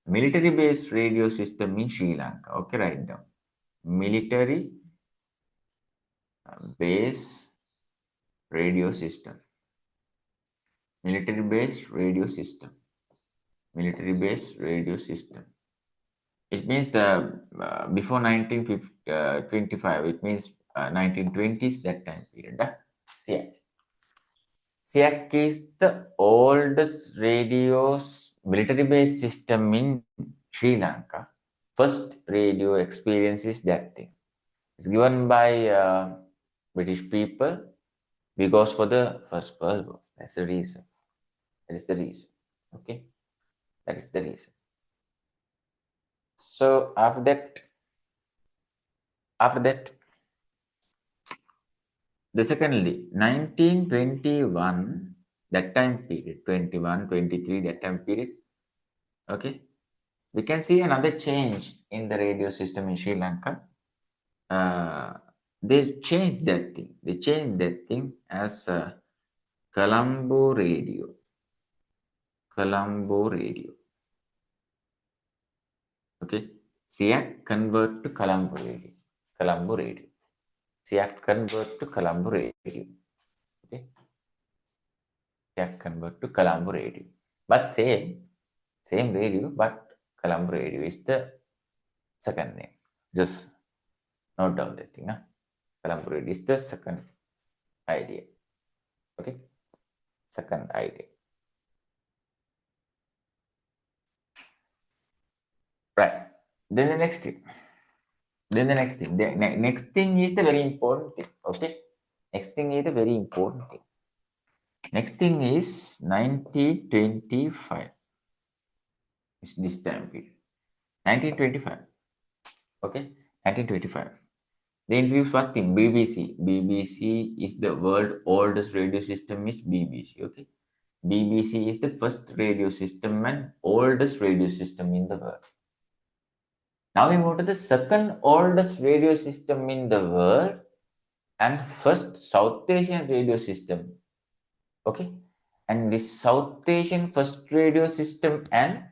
military-based radio system in Sri Lanka. Okay, write down. Military-based radio system. Military-based radio system. Military-based radio system. It means the before 1925. It means 1920s that time period. SEAC. SEAC is the oldest military-based system in Sri Lanka. First radio experience is that thing. It's given by British people because for the First World War. That's the reason. That is the reason. Okay, that is the reason. So after that, the secondly, 1921, that time period, 21, 23, that time period. Okay, we can see another change in the radio system in Sri Lanka. They changed that thing. They changed that thing as Colombo radio. Colombo radio. Okay. SEAC convert to Colombo radio. Colombo radio. SEAC convert to Colombo radio. Okay. SEAC convert to Colombo radio. But same radio, but Colombo radio is the second name. Just note down that thing. Colombo radio is the second idea. Okay. Second idea. Right. Then the next thing. The next thing is the very important thing. Okay. Next thing is the very important thing. Next thing is 1925. It's this time period. 1925. Okay. 1925. They introduced what thing? BBC. BBC is the world oldest radio system is BBC. Okay. BBC is the first radio system and oldest radio system in the world. Now we move to the second oldest radio system in the world and first South Asian radio system. Okay. And this South Asian first radio system and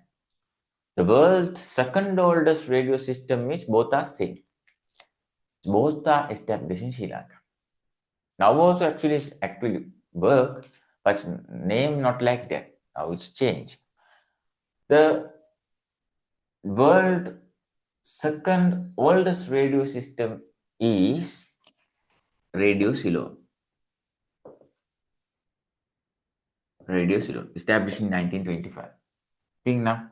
the world's second oldest radio system is both are same. Both are established in Sri Lanka. Now also actually work, but name not like that. Now it's changed. The world second oldest radio system is Radio Ceylon. Radio Ceylon, established in 1925. Think now,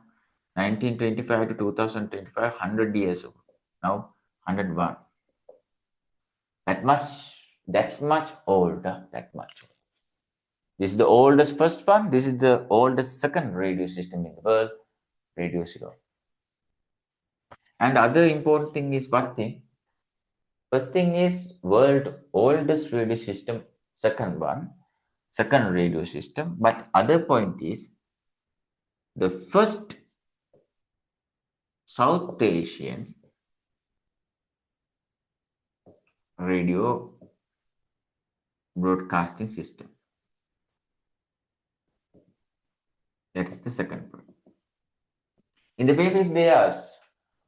1925 to 2025, 100 years ago. Now, 101. That much older, that much. This is the oldest first one. This is the oldest second radio system in the world, Radio Ceylon. And the other important thing is what thing? First thing is world oldest radio system, second radio system. But other point is the first South Asian radio broadcasting system. That is the second point. In the paper, they ask,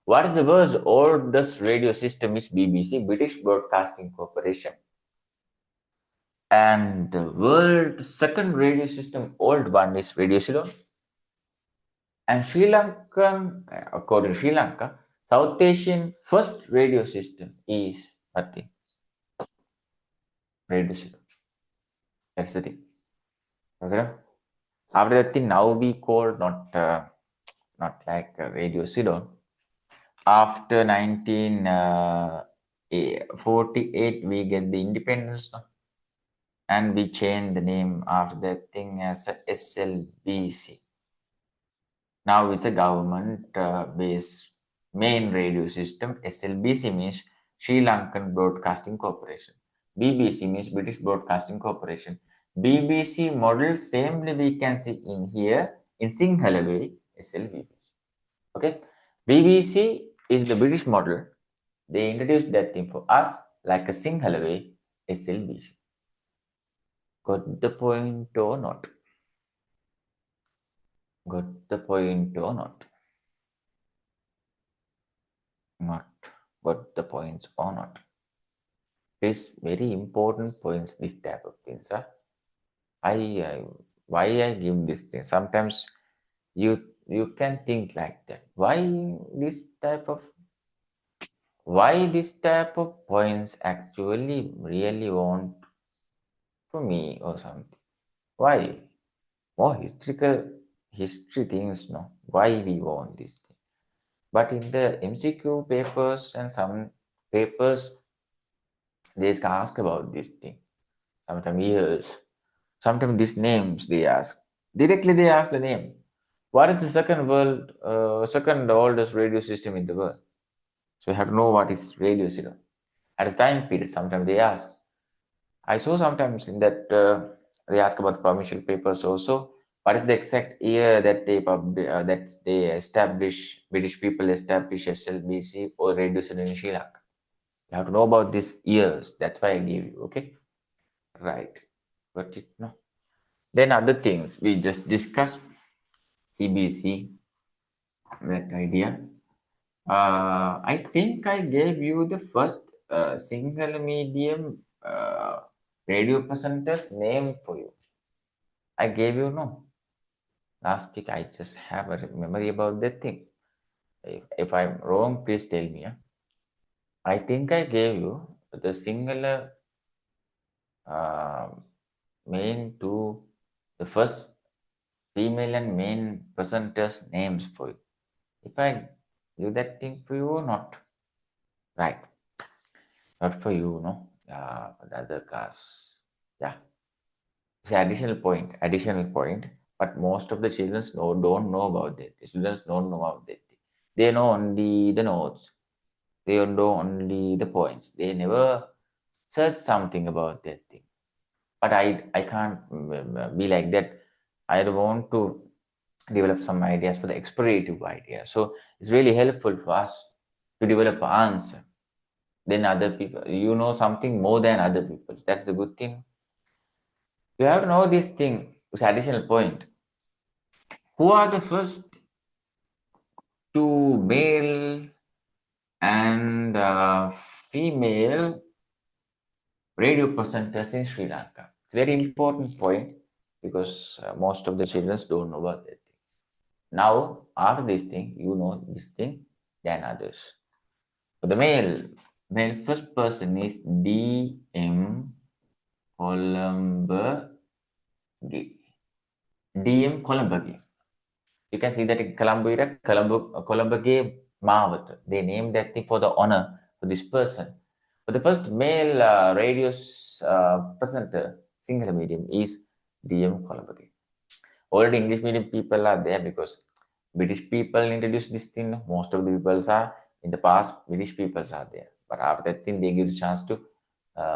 what is the world's oldest radio system? Is BBC, British Broadcasting Corporation. And the world's second radio system, old one, is Radio Ceylon. And Sri Lankan, according to Sri Lanka, South Asian first radio system is what thing? Radio Ceylon. That's the thing. Okay. After that thing, now we call not like Radio Ceylon. After 1948, we get the independence, no? And we change the name after that thing as a SLBC. Now it's a government-based main radio system. SLBC means Sri Lankan Broadcasting Corporation. BBC means British Broadcasting Corporation. BBC model samely we can see in here in Sinhala way SLBC. Okay, BBC is the British model. They introduced that thing for us like a Sinhala way SLBC. Got the point or not? Got the point or not? Not got the points or not? It's very important points. This type of things. I why I give this thing. Sometimes you can think like that. Why this type of points actually really want for me or something? Why? More history things, no? Why we want this thing? But in the MCQ papers and some papers, they ask about this thing. Sometimes years, sometimes these names they ask. Directly they ask the name. What is the second oldest radio system in the world? So you have to know what is radio system. At a time period, sometimes they ask. I saw sometimes in that they ask about provincial papers also. What is the exact year that they establish British people establish SLBC or radio system in Sri Lanka? You have to know about these years. That's why I gave you. Okay, right. Got it? No. Then other things we just discussed. CBC, that idea. I think I gave you the first single medium radio presenter's name for you. I gave you no. Last week I just have a memory about that thing. If I'm wrong, please tell me. I think I gave you the singular main to the first female and main presenters' names for you. If I do that thing for you or not? Right. Not for you, no? For the other class. Yeah. It's an additional point. But most of the children don't know about that. The students don't know about that. They know only the notes. They know only the points. They never search something about that thing. But I can't be like that. I want to develop some ideas for the explorative idea. So it's really helpful for us to develop an answer. Then other people, you know something more than other people. That's the good thing. You have to know this thing. It's additional point. Who are the first two male and female radio presenters in Sri Lanka? It's a very important point because most of the children don't know about that thing. Now, after this thing, you know this thing than others. For the male first person is D.M. Columba. DM Columbagi. You can see that in Columbagi Mawat. They named that thing for the honor for this person. But the first male radio presenter, single medium, is DM Columbagi. Already English medium people are there because British people introduced this thing. Most of the peoples are in the past, British peoples are there. But after that thing, they give the chance to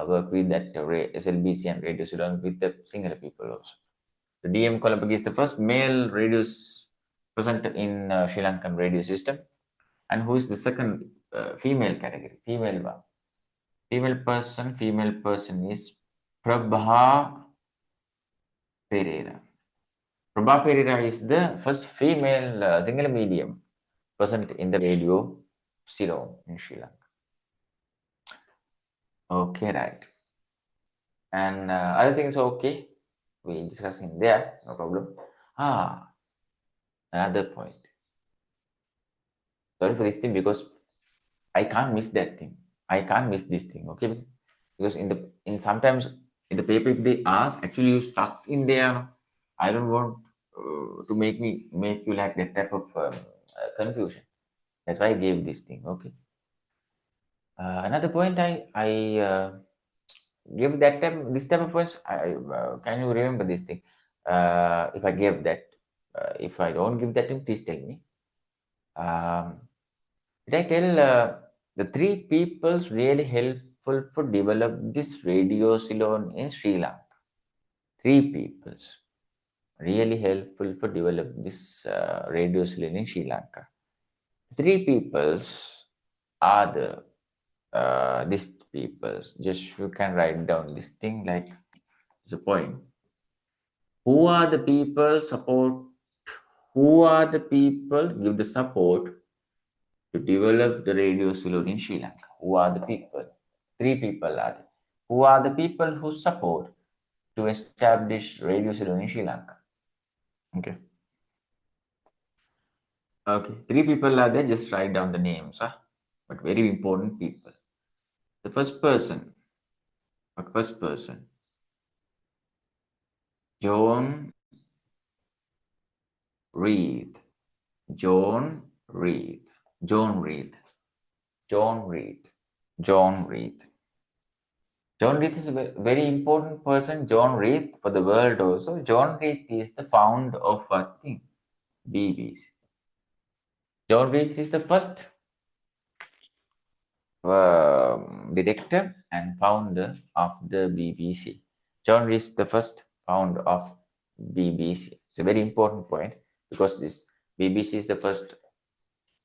work with that SLBC and Radio Ceylon with the single people also. The DM Kolapagi is the first male radio presenter in Sri Lankan radio system. And who is the second female category? Female one. Female person is Prabha Pereira. Prabha Pereira is the first female single medium present in the radio Ceylon in Sri Lanka. Okay, right. And other things okay. We discussing there, no problem. Another point. Sorry for this thing because I can't miss that thing. I can't miss this thing, okay? Because sometimes in the paper if they ask, actually you stuck in there. I don't want to make you like that type of confusion. That's why I gave this thing. Okay. Another point I give that time this type of points. Can you remember this thing? If I gave that, if I don't give that, thing, please tell me. Did I tell the three peoples really helpful for develop this radio Ceylon in Sri Lanka? Three peoples really helpful for develop this radio Ceylon in Sri Lanka. Three peoples are the these peoples. Just you can write down this thing like it's a point. Who are the people support? Who are the people give the support to develop the radio Ceylon in Sri Lanka? Who are the people? Three people are there. Who are the people who support to establish radio Ceylon in Sri Lanka? Okay. Okay. Three people are there. Just write down the names, huh? But very important people. The first person, John Reed. John Reed. John Reed. John Reed. John Reed. John Reed is a very important person. John Reed for the world also. John Reed is the founder of what thing? BBC. John Reed is the first director and founder of the BBC. John Reed is the first founder of BBC. It's a very important point because this BBC is the first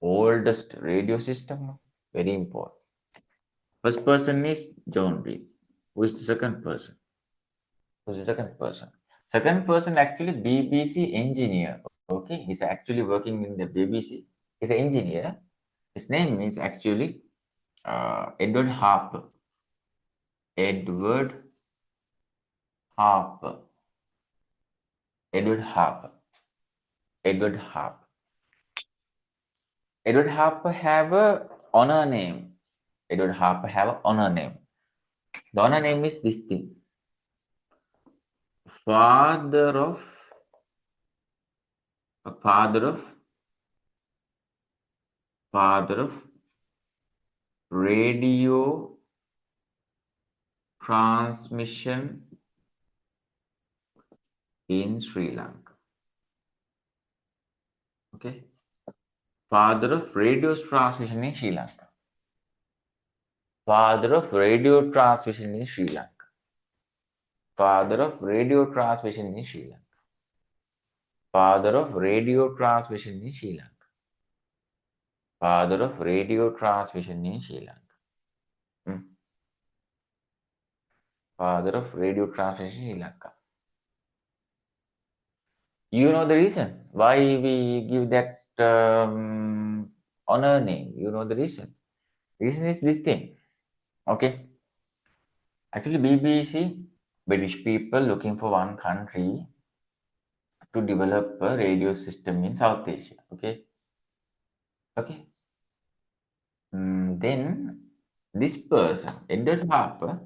oldest radio system. Very important. First person is John Reed. Who is the second person? Who's the second person? Second person actually BBC engineer. Okay, he's actually working in the BBC. He's an engineer. His name is actually Edward Harper. Edward Harper. Edward Harper. Edward Harper. Edward Harper have a honor name. Edward Harper have an honor name. The honor name is this thing. Father of radio transmission in Sri Lanka. Okay. Father of radio transmission in Sri Lanka. Father of radio transmission in Sri Lanka. Father of radio transmission in Sri Lanka. Father of radio transmission in Sri Lanka. Father of radio transmission in Sri Lanka. Father of radio transmission in Sri Lanka. You know the reason why we give that honor name. You know the reason. Reason is this thing. Okay. Actually, BBC, British people looking for one country to develop a radio system in South Asia. Okay. Okay. Then this person, Edward Harper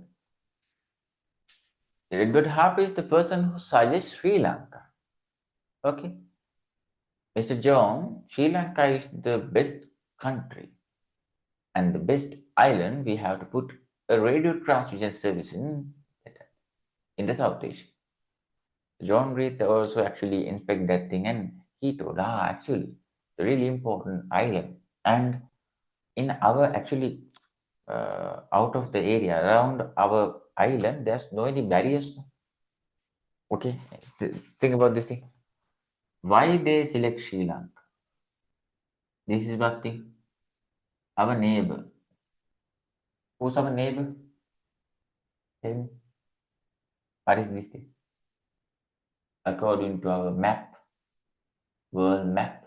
is the person who suggests Sri Lanka. Okay. Mr. John, Sri Lanka is the best country and the best island. We have to put a radio transmission service in the South Asia. John Reed also actually inspect that thing and he told, actually, it's a really important island. And in our actually, out of the area around our island, there's no any barriers. Okay, think about this thing. Why they select Sri Lanka? This is what thing. Our neighbor. Who's our neighbor? Tell me. What is this thing? According to our map, world map,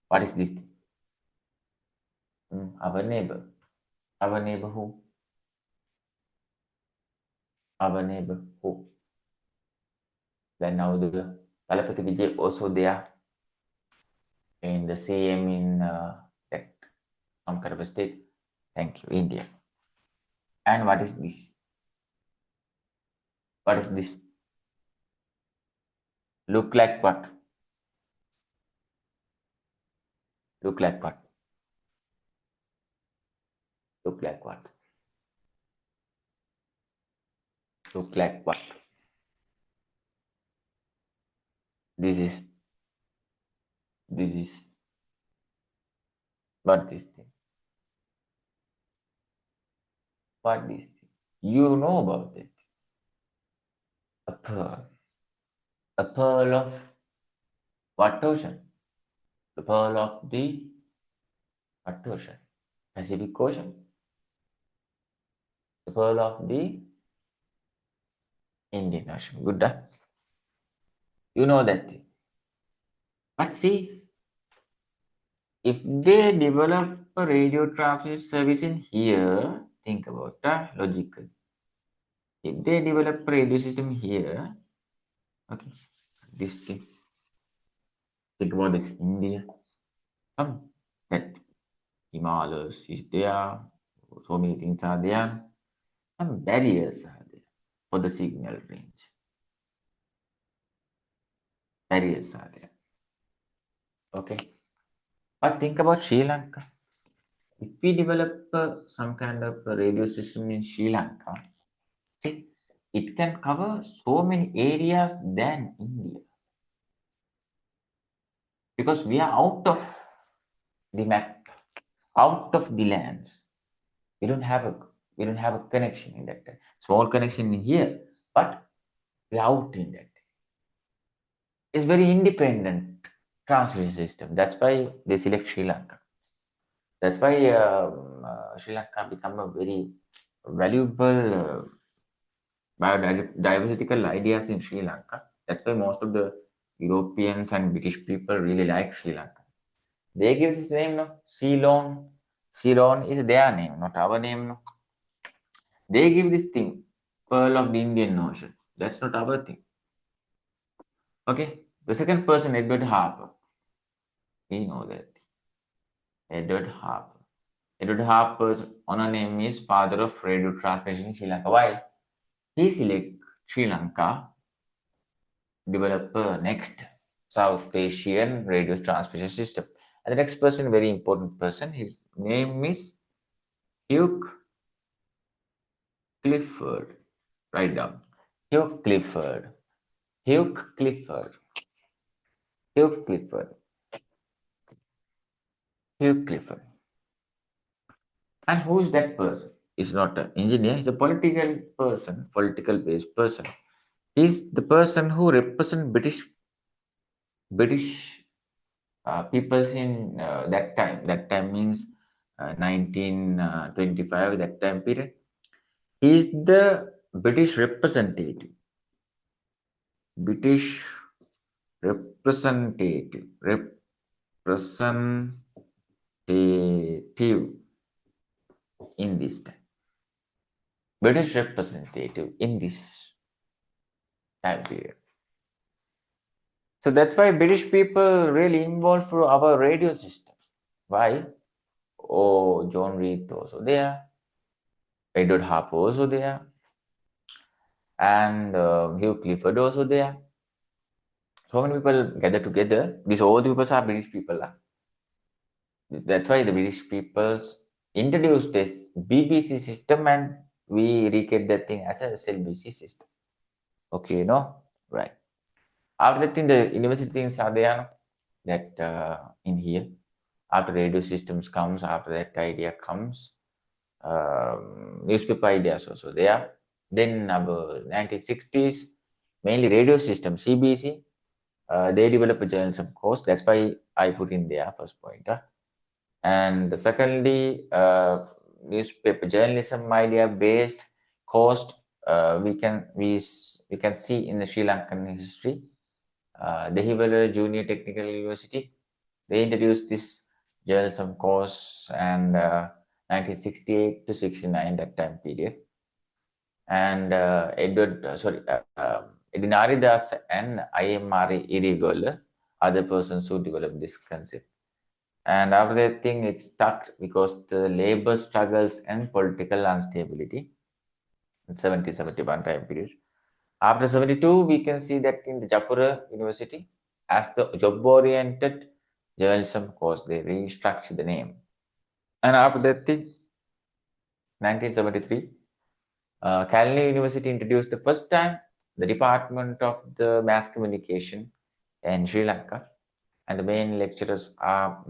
what is this thing? Our neighbor. Our neighbor who? Our neighbor who? Then now the Palapati Vijay also there in the same in that some kind of a state. Thank you, India. And what is this? What is this? Look like what? Look like what? Look like what? Look like what? This is what this thing. What this thing? You know about it. A pearl. A pearl of what ocean? The pearl of the what ocean? Pacific Ocean. The pearl of the Indian Ocean. Good, huh? You know that thing. But see, if they develop a radio transmission service in here, think about logical. If they develop a radio system here, okay, this thing. Think about this India. That Himalayas is there. So many things are there. Some barriers are there for the signal range. Barriers are there. Okay. But think about Sri Lanka. If we develop some kind of a radio system in Sri Lanka, see, it can cover so many areas than India. Because we are out of the map, out of the lands. We don't have a connection in that. Small connection in here, but we are out in that. It's very independent transmission system. That's why they select Sri Lanka. That's why Sri Lanka become a very valuable biodiversical ideas in Sri Lanka. That's why most of the Europeans and British people really like Sri Lanka. They give this name, no? Ceylon. Ceylon is their name, not our name. No? They give this thing, Pearl of the Indian Ocean. That's not our thing. Okay. The second person, Edward Harper. We know that. Edward Harper. Edward Harper's honor name is Father of Radio Transmission in Sri Lanka. Why? He select Sri Lanka develop next South Asian radio transmission system. And the next person, very important person, his name is Hugh Clifford. Write down. Hugh Clifford. Hugh Clifford. Hugh Clifford. Hugh Clifford. And who is that person? He's not an engineer, he's a political person, political based person. He's the person who represents British peoples in that time. That time means 1925, that time period. He is the British representative. British representative. Representative in this time. British representative in this time period. So that's why British people really involved for our radio system. Why? Oh, John Reed also there. Edward Harper also there. And Hugh Clifford also there. So many people gather together. These all the people are British people. That's why the British peoples introduced this BBC system and we recreate that thing as a SLBC system. Okay, no? Right. After that thing, the university things are there that in here. After radio systems comes, after that idea comes, newspaper ideas also there. Then about 1960s, mainly radio system, CBC, they develop a journalism course. That's why I put in there first point. And secondly, newspaper journalism idea based course we can see in the Sri Lankan history. Dehiwala Junior Technical University, they introduced this journalism course and 1968 to 69, that time period. And Edinari Das and IMR Irigola are the persons who developed this concept. And after that thing, it stuck because the labor struggles and political instability in 70-71 time period. After 72, we can see that in the Japura University, as the job-oriented journalism because they restructured the name. And after that thing, 1973, Calgary University introduced the first time the Department of the Mass Communication in Sri Lanka, and the main lecturers are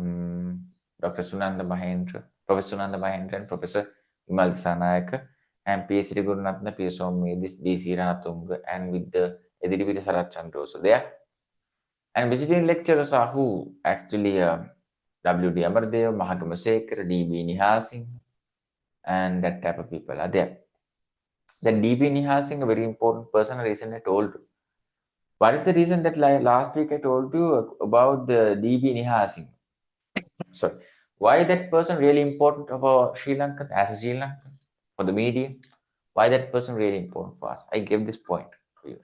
Dr. Sunanda Mahendra, Professor Sunanda Mahendra, and Professor Vimal Disanayaka, and PhD Gurunatna Piyasomi, this DC Ranatunga, and with the Edidivita Sarat Chandra also there. And visiting lecturers are who? Actually, W.D. Amardev, Mahagama Sekar, D.B. Nihal Singh, and that type of people are there. The D.B. Nihal Singh, a very important person, reason I told you. What is the reason that last week I told you about the D.B. Nihal Singh? Sorry. Why that person really important for Sri Lankans as a Sri Lankan? For the media? Why that person really important for us? I gave this point for you.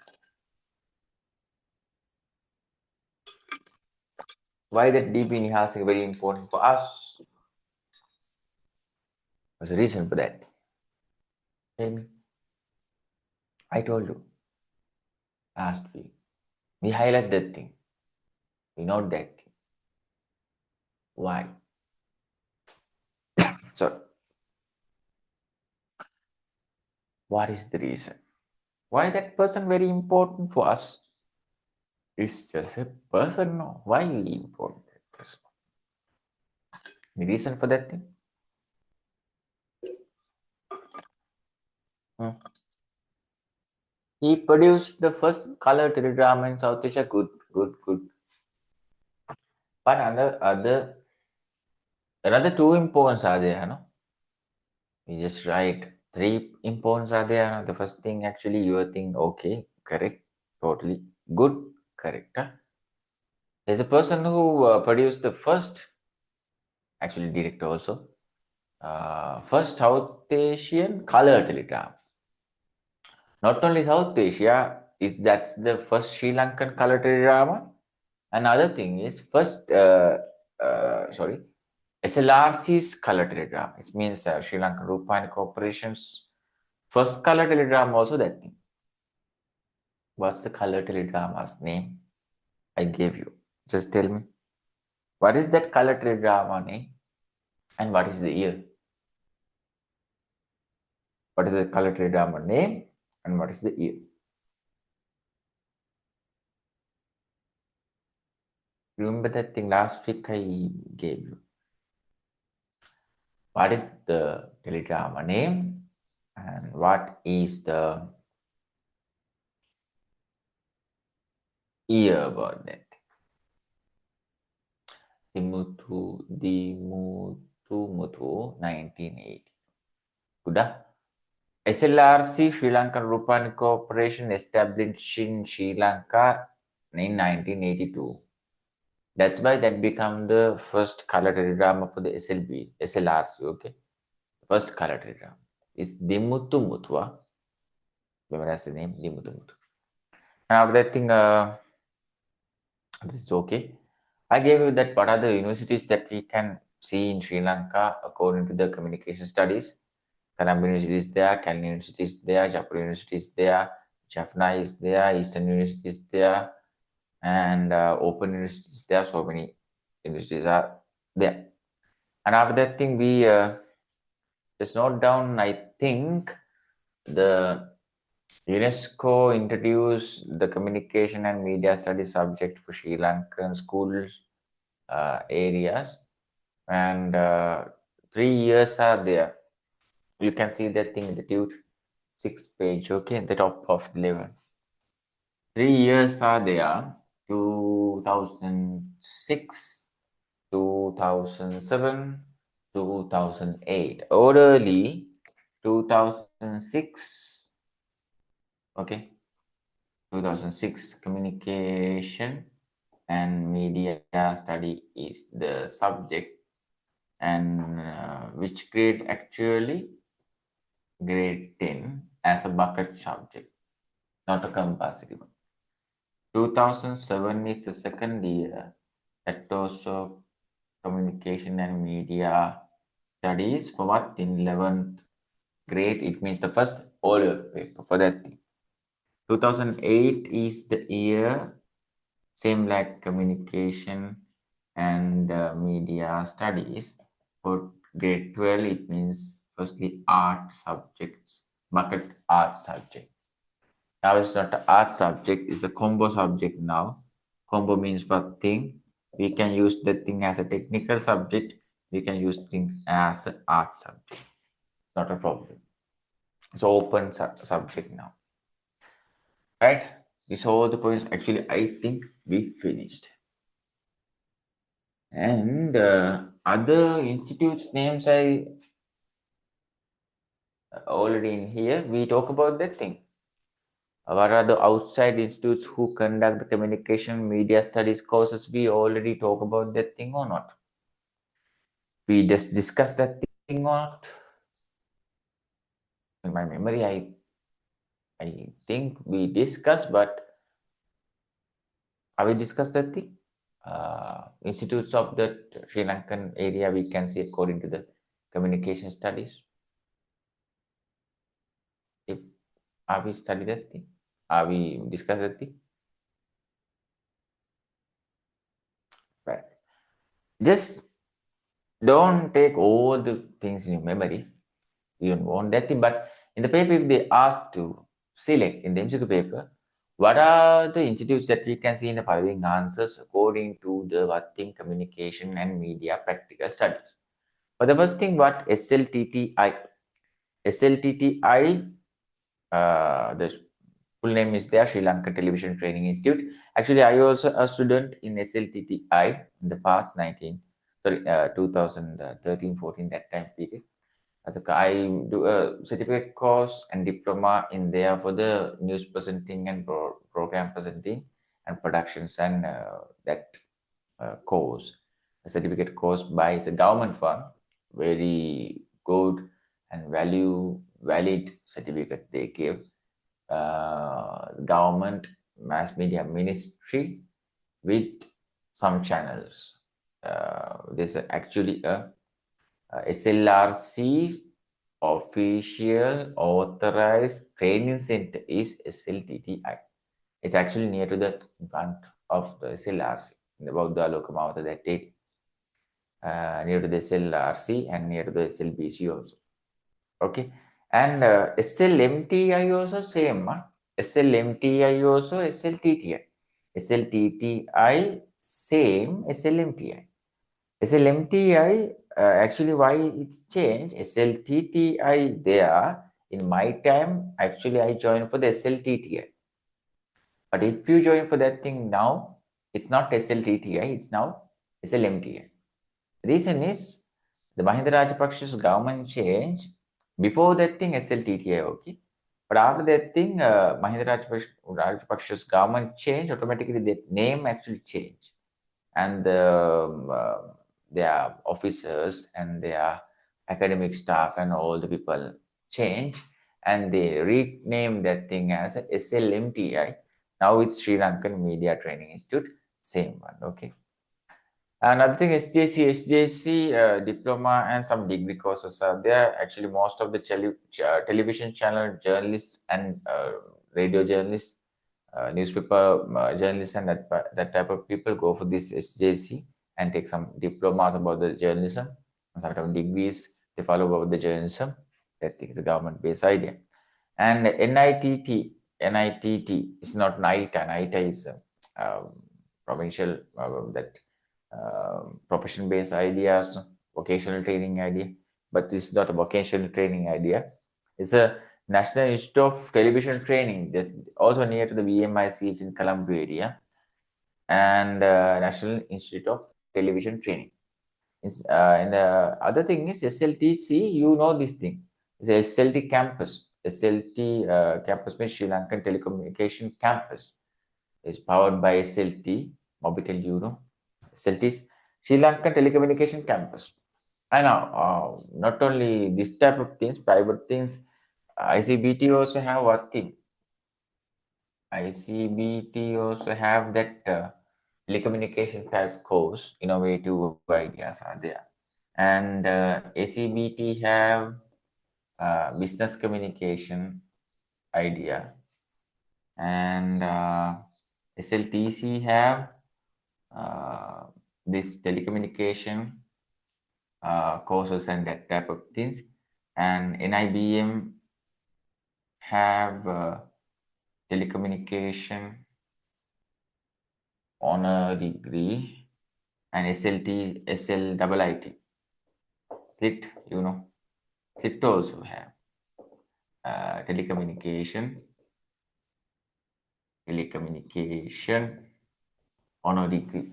Why that D.B. Nihal Singh very important for us? There's a reason for that. Tell me. I told you last week. We highlight that thing. We note that thing. Why? So, what is the reason? Why that person very important for us? It's just a person, no? Why really important that person? The reason for that thing? He produced the first color teledrama in South Asia. Good. But another two importance are there, no? You just write three importance are there. No? The first thing actually you think okay, correct, totally good, correct. Huh? There's a person who produced the first, actually director also, first South Asian color teledrama. Not only South Asia, that's the first Sri Lankan color teledrama. Another thing is first, SLRC's color teledrama. It means Sri Lankan Rupani Corporation's first color teledrama also that thing. What's the color teledrama's name? I gave you. Just tell me. What is that color teledrama name? And what is the year? What is the color teledrama name? And what is the year? Remember that thing last week I gave you. What is the teledrama name? And what is the year about that? Dimuthu, 1980. Good. SLRC, Sri Lankan Rupani Corporation, established in Sri Lanka in 1982. That's why that became the first color teledrama for the SLRC, okay? First color teledrama. It's Dimuthu Muthwa. Remember that's the name, Dimuthu Muthwa. And after that thing, this is okay. I gave you that what are the universities that we can see in Sri Lanka according to the communication studies. Colombo University is there, Cal University is there, Jaipur University is there, Jaffna is there, Eastern University is there, and Open University is there. So many universities are there. And after that thing, we just note down, I think, the UNESCO introduced the communication and media studies subject for Sri Lankan schools areas, and 3 years are there. You can see that thing in the dude 6th page, okay, at the top of the level. 3 years are there: 2006, 2007, 2008. Orderly 2006, okay, 2006 communication and media study is the subject, and which grade actually? Grade 10 as a bucket subject, not a compulsory one. 2007 is the second year that also communication and media studies for what? In 11th grade, it means the first older paper for that thing. 2008 is the year, same like communication and media studies. For grade 12, it means firstly art subjects, bucket art subject. Now it's not an art subject, it's a combo subject now. Combo means for thing. We can use the thing as a technical subject. We can use thing as an art subject. Not a problem. It's open subject now. Right? These are all the points actually I think we finished. And other institutes names I already in here. We talk about that thing. What are the outside institutes who conduct the communication media studies courses? We already talk about that thing or not? We just discussed that thing or not? In my memory, I think we discussed, but have we discussed that thing? Institutes of the Sri Lankan area we can see according to the communication studies. If have we studied that thing? Have we discussed that thing? Right. Just don't take all the things in your memory. You don't want that thing. But in the paper, if they ask to select in the MCQ paper, what are the institutes that we can see in the following answers according to the what thing communication and media practical studies? For the first thing, what SLTTI? SLTTI, the full name is there, Sri Lankan Television Training Institute. Actually, I also a student in SLTTI in the past 2013-14 that time period. As I do a certificate course and diploma in there for the news presenting and program presenting and productions and that course, a certificate course by it's a government one, very good and valid certificate they give. Government mass media ministry with some channels. There's actually a SLRC official authorized training center is SLTTI. It's actually near to the front of the SLRC, about the Lokamavata that area. Near to the SLRC and near to the SLBC also. Okay. And SLMTI also same. SLMTI also SLTTI. SLTTI same SLMTI. SLMTI, actually why it's changed, SLTTI there, in my time, actually I joined for the SLTTI. But if you join for that thing now, it's not SLTTI, it's now SLMTI. Reason is, the Mahinda Rajapaksha's government change, before that thing SLTTI, okay? But after that thing, Mahinda Rajapaksha's government change, automatically the name actually changed. And their officers and their academic staff and all the people change and they rename that thing as a SLMTI. Now it's Sri Lankan Media Training Institute, same one, okay. Another thing, SJC diploma and some degree courses are there. Actually, most of the television channel journalists and radio journalists, newspaper journalists, and that type of people go for this SJC and take some diplomas about the journalism and some degrees. They follow about the journalism. That thing is a government-based idea. And NITT is not NITA. NITA is provincial that profession-based ideas, vocational training idea, but this is not a vocational training idea. It's a National Institute of Television Training, just also near to the VMICH in Colombo area, and National Institute of Television Training. And the other thing is SLTC, you know this thing. It's a SLT campus. SLT campus means Sri Lankan Telecommunication Campus. Is powered by SLT, Mobitel, you know. SLT is Sri Lankan Telecommunication Campus. I know, not only this type of things, private things, ICBT also have what thing? ICBT also have that telecommunication type course, innovative ideas are there. And ACBT have business communication idea. And SLTC have this telecommunication courses and that type of things. And NIBM have telecommunication honor degree, and SLT, SLIIT, SLIT, SLIT also have telecommunication honor degree.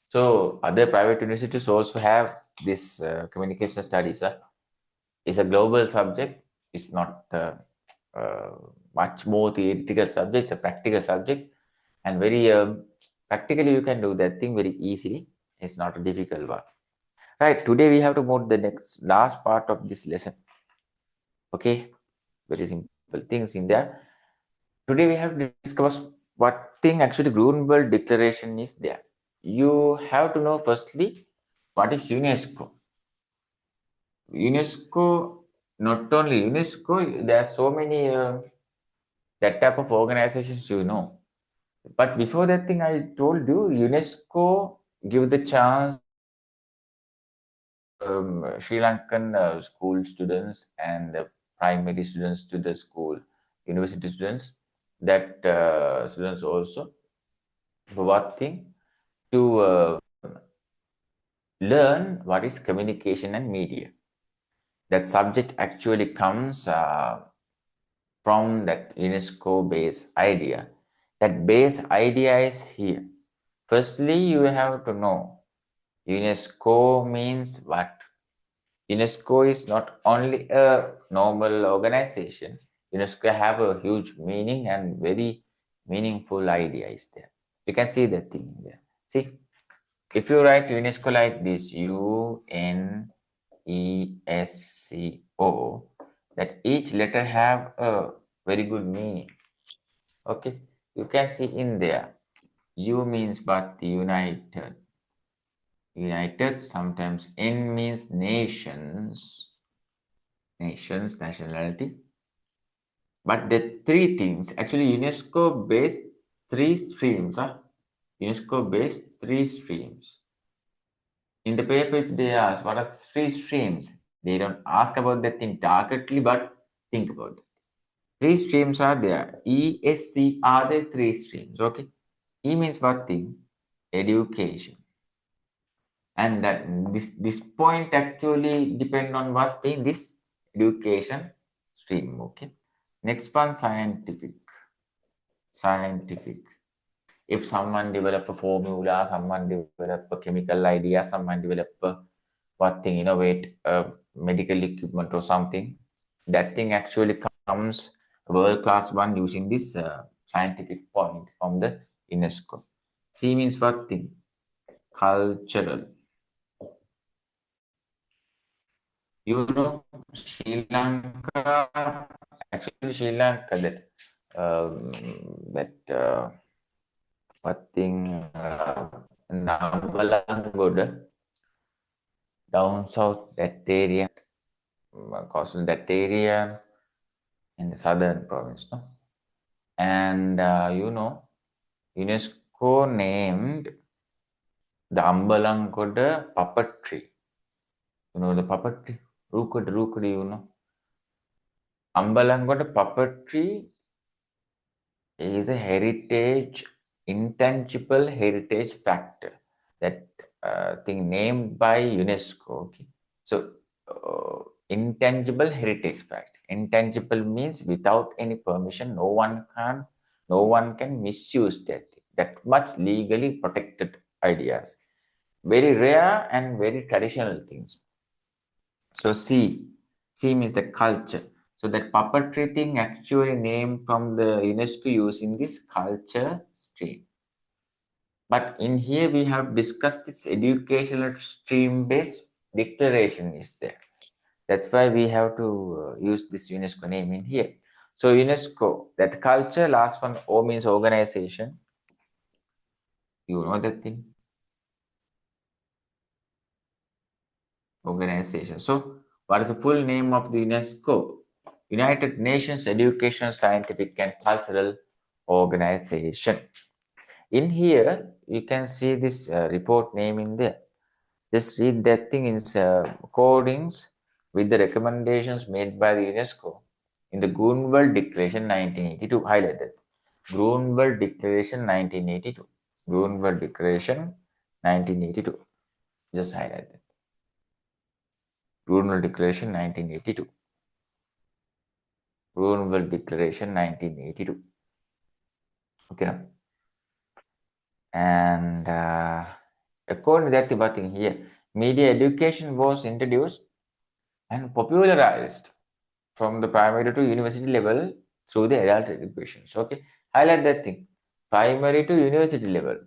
So other private universities also have this communication studies. It's a global subject. It's not much more theoretical subject. It's a practical subject, and very practically you can do that thing very easily. It's not a difficult one. Right. Today we have to move the next last part of this lesson. Okay. Very simple things in there. Today we have to discuss what thing actually Grunwald Declaration is there. You have to know firstly what is UNESCO. UNESCO, not only UNESCO, there are so many that type of organizations But before that thing, I told you UNESCO give the chance Sri Lankan school students and the primary students to the school, university students, that students also, for what thing? To learn what is communication and media. That subject actually comes from that UNESCO base idea. That base idea is here. Firstly, you have to know UNESCO means what? UNESCO is not only a normal organization. UNESCO have a huge meaning and very meaningful idea is there. You can see that thing there. See, if you write UNESCO like this, UNESCO, that each letter have a very good meaning. Okay, you can see in there. U means but the united. United, sometimes N means nations, nationality. But the three things, actually UNESCO based three streams. UNESCO based three streams. In the paper, if they ask what are three streams, they don't ask about that thing targetly, but think about it. Three streams are there. ESC are the three streams. Okay. E means what thing? Education. And that this point actually depend on what thing? This education stream. Okay. Next one, scientific. Scientific. If someone develop a formula, someone develop a chemical idea, someone develop a what thing, innovate medical equipment or something, that thing actually comes world class one using this scientific point from the UNESCO. C means what thing? Cultural. Sri Lanka, actually Sri Lanka, what thing, Nambalangoda, down south, that area, coastal that area in the southern province, no? And UNESCO named the Ambalangoda puppetry. The puppetry? Rukudi. Ambalangoda puppetry is a heritage, intangible heritage factor. That thing named by UNESCO. Okay, so intangible heritage fact. Intangible means without any permission, no one can misuse that. That much legally protected ideas. Very rare and very traditional things. So C means the culture. So that puppetry thing actually named from the UNESCO using this culture stream. But in here we have discussed this educational stream based declaration is there. That's why we have to use this UNESCO name in here. So UNESCO, that culture, last one O means organization. You know that thing? Organization. So what is the full name of the UNESCO? United Nations Educational, Scientific and Cultural Organization. In here, you can see this report name in there. Just read that thing in accordance with the recommendations made by the UNESCO in the Grunwald Declaration 1982. Highlight that. Grunwald Declaration 1982. Grunwald Declaration 1982. Just highlight that. Grunwald Declaration 1982. Grunwald Declaration 1982. Okay, now. And according to that thing here, media education was introduced and popularized from the primary to university level through the adult education. So, okay, highlight that thing. Primary to university level.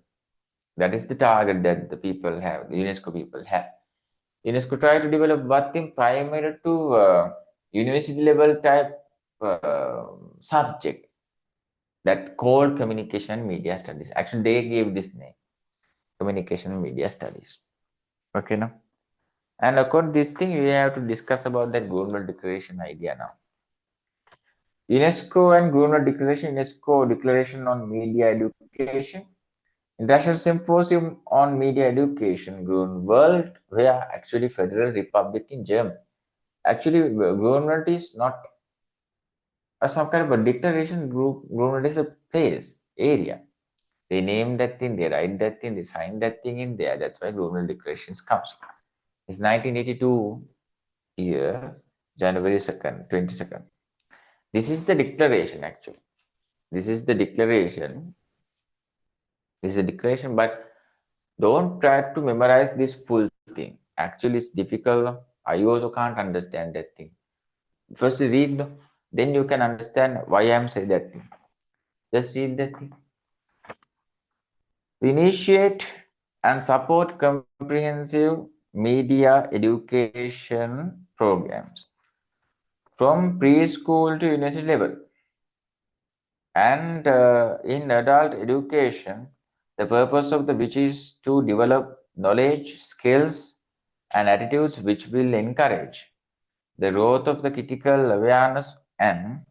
That is the target that the people have, the UNESCO people have. UNESCO try to develop what thing primary to university level type subject that called communication and media studies. Actually, they gave this name, communication and media studies. Okay, now. And according to this thing, we have to discuss about that global declaration idea now. UNESCO and Grunwald Declaration, UNESCO Declaration on Media Education, International Symposium on Media Education, Grunwald, where actually Federal Republic in Germany. Actually, Grunwald is not some kind of a declaration group. Grunwald is a place, area. They name that thing, they write that thing, they sign that thing in there. That's why Grunwald Declarations comes. It's 1982 year, January 2nd, 22nd. This is the declaration actually. This is the declaration. This is a declaration, but don't try to memorize this full thing. Actually, it's difficult. I also can't understand that thing. First read, then you can understand why I'm saying that thing. Just read that thing. Initiate and support comprehensive media education programs from preschool to university level. And in adult education, the purpose of the which is to develop knowledge, skills, and attitudes which will encourage the growth of the critical awareness and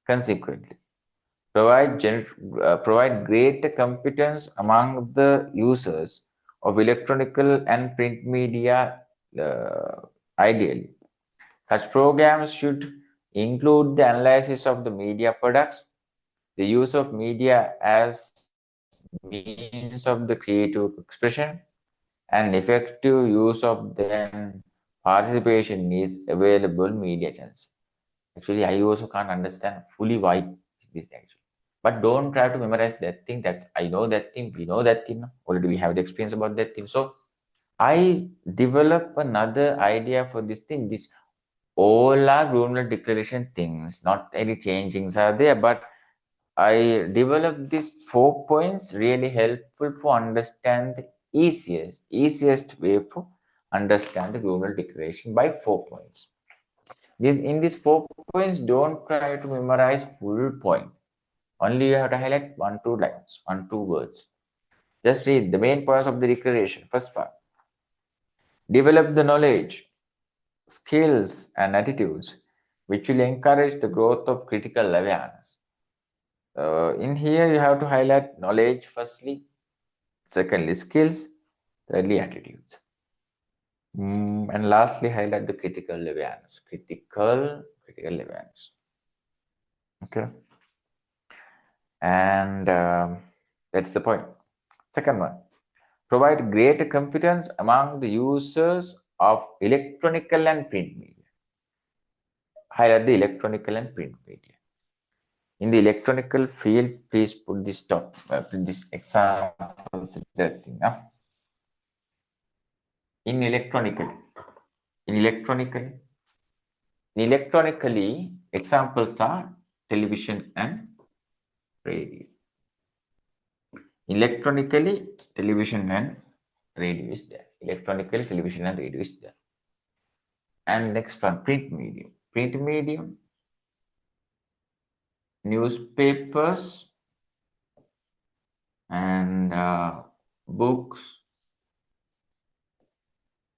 consequently provide greater competence among the users of electronical and print media ideally. Such programs should include the analysis of the media products, the use of media as means of the creative expression, and effective use of then participation is available media channels. Actually, I also can't understand fully why this actually. But don't try to memorize that thing. That's I know that thing. We know that thing. Already we have the experience about that thing. So I develop another idea for this thing. This all are Grunwald declaration things. Not any changings are there, but I developed these 4 points really helpful for understand the easiest way for understand the global declaration by 4 points. In these 4 points, don't try to memorize full point. Only you have to highlight 1-2 lines, 1-2 words. Just read the main points of the declaration. First part. Develop the knowledge, skills, and attitudes which will encourage the growth of critical awareness. In here, you have to highlight knowledge firstly, secondly, skills, thirdly, attitudes. And lastly, highlight the critical awareness. Critical awareness. Okay. And that's the point. Second one, provide greater confidence among the users of electronical and print media. Highlight the electronical and print media. In the electronical field, please put this this example to that thing. In electronically, examples are television and radio. Electronically, television and radio is there. Electronically, television and radio is there. And next one, print medium. Print medium, newspapers and books,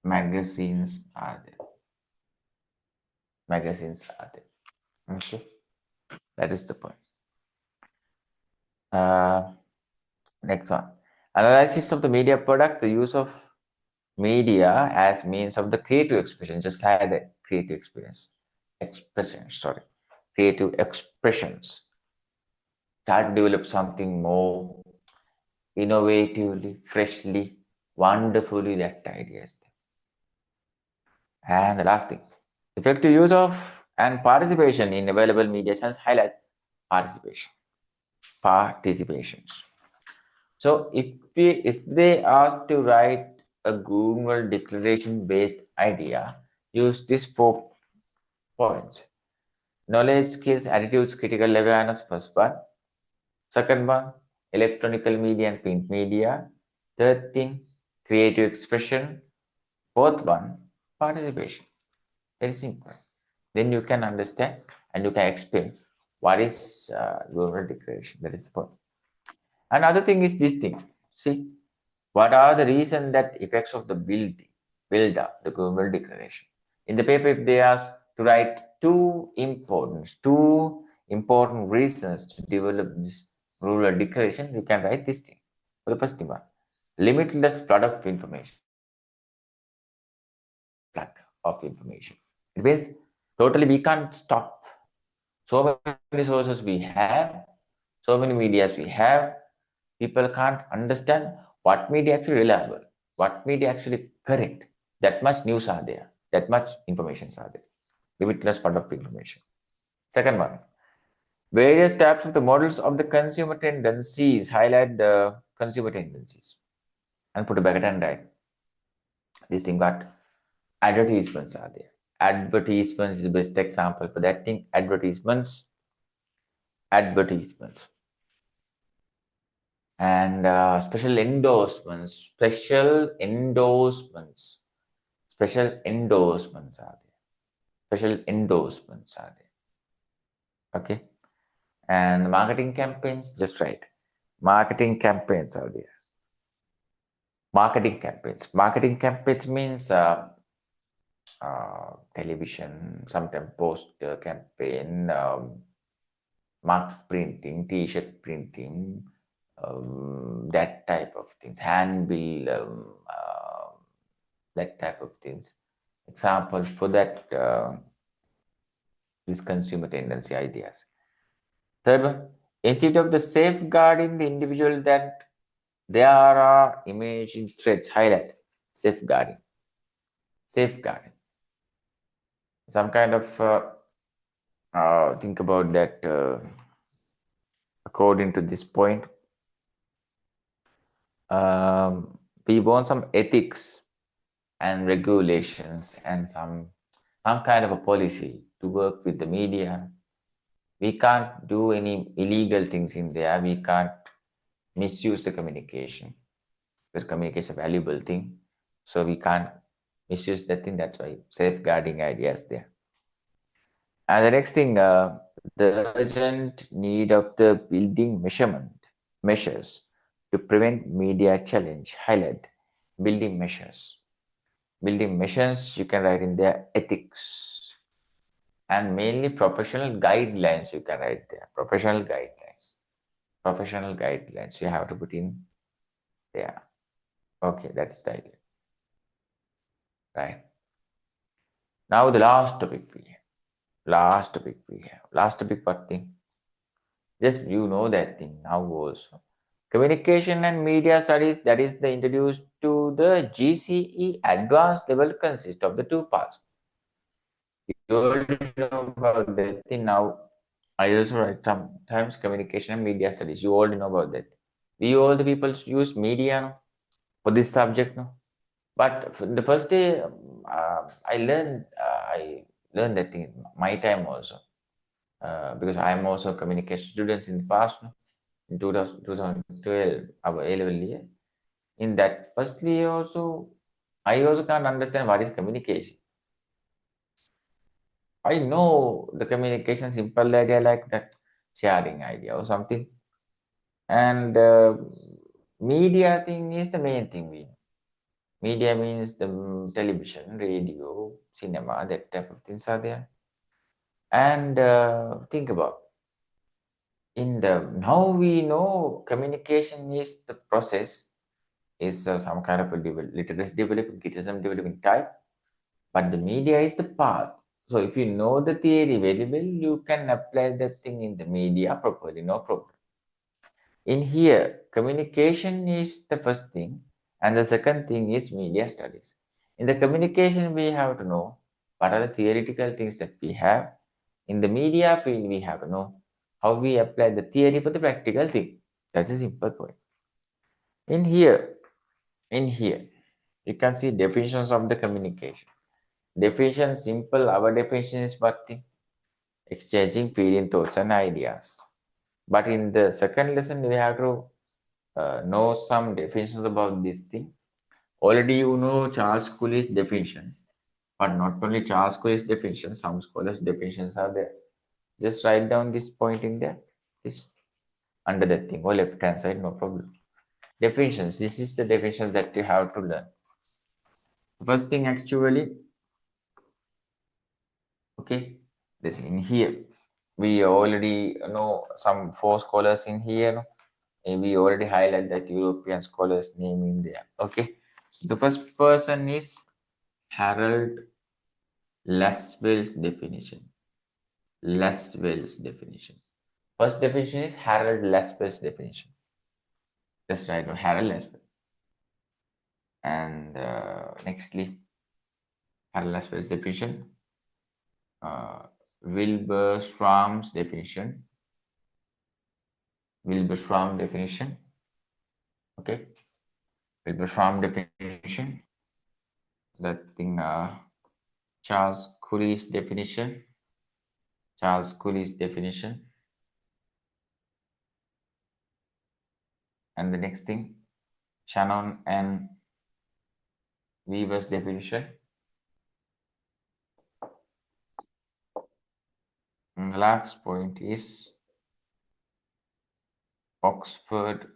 magazines are there. Okay, that is the point. Next one. Analysis of the media products, the use of media as means of the creative expression, just like the creative creative expressions. Try to develop something more innovatively, freshly, wonderfully, that idea is there. And the last thing, effective use of and participation in available media channels highlight participations. So if they ask to write a Google declaration based idea, use these 4 points. Knowledge, skills, attitudes, critical awareness, first one. Second one, electronical media and print media. Third thing, creative expression. Fourth one, participation. Very simple. Then you can understand and you can explain what is Google declaration. That is the point. Another thing is this thing. See, what are the reasons that effects of the build up the Google declaration? In the paper, if they ask to write two important reasons to develop this rural declaration, you can write this thing. For the first thing one, limitless flood of information. Flood of information. It means totally we can't stop. So many sources we have, so many medias we have, people can't understand what media actually reliable, what media actually correct. That much news are there, that much information are there. Limitless part of information. Second one, various types of the models of the consumer tendencies highlight the consumer tendencies and put a bracket and write this thing. But advertisements are there. Advertisements is the best example for that thing. Advertisements and special endorsements are there. Okay. And marketing campaigns, just right. Marketing campaigns are there. Marketing campaigns means television, sometimes poster campaign, mark printing, t-shirt printing, that type of things, handbill, that type of things. Examples for that, these consumer tendency ideas. Third one, instead of the safeguarding the individual that there are emerging threats, highlight safeguarding. Some kind of think about that according to this point. We want some ethics and regulations and some kind of a policy to work with the media. We can't do any illegal things in there. We can't misuse the communication because communication is a valuable thing. So we can't misuse that thing. That's why safeguarding ideas there. And the next thing, the urgent need of the building measures to prevent media challenge, highlight building measures. Building measures, you can write in there ethics and mainly professional guidelines, you can write there. Professional guidelines you have to put in there. Okay, that's the idea. Right. Now the last topic what thing? Just you know that thing now also. Communication and media studies, that is the introduced to the GCE advanced level, consists of the 2 parts. You already know about that thing now. I also write sometimes communication and media studies. You already know about that. We all the people use media no, for this subject no. But the first day I learned that thing my time also because I am also communication students in the past no? In 2012 our A-level year. In that firstly also I also can't understand what is communication. I know the communication simple idea like that sharing idea or something, and media thing is the main thing we know. Media means the television, radio, cinema, that type of things are there. And think about Now we know communication is the process, is some kind of a literacy developing, criticism developing type, but the media is the path. So if you know the theory very well, you can apply that thing in the media properly, no problem. In here, communication is the first thing, and the second thing is media studies. In the communication, we have to know what are the theoretical things that we have. In the media field, we have to know how we apply the theory for the practical thing. That's a simple point. In here, you can see definitions of the communication. Definition simple. Our definition is what thing? Exchanging feeling, thoughts, and ideas. But in the second lesson, we have to know some definitions about this thing. Already you know Charles Cooley's definition, but not only Charles Cooley's definition, some scholars' definitions are there. Just write down this point in there, this under that thing, or left hand side, no problem. Definitions. This is the definitions that you have to learn. First thing actually, okay, this in here. We already know some four scholars in here. No? And we already highlight that European scholars' name in there. Okay, so the first person is Harold Laswell's definition. Laswell's definition. First definition is Harold Laswell's definition. That's right, Harold Laswell. And nextly, Harold Laswell's definition. Wilbur Schramm's definition. Wilbur Schramm definition. Okay. Wilbur Schramm definition. That thing, Charles Cooley's definition. Charles Cooley's definition. And the next thing, Shannon and Weaver's definition. And the last point is Oxford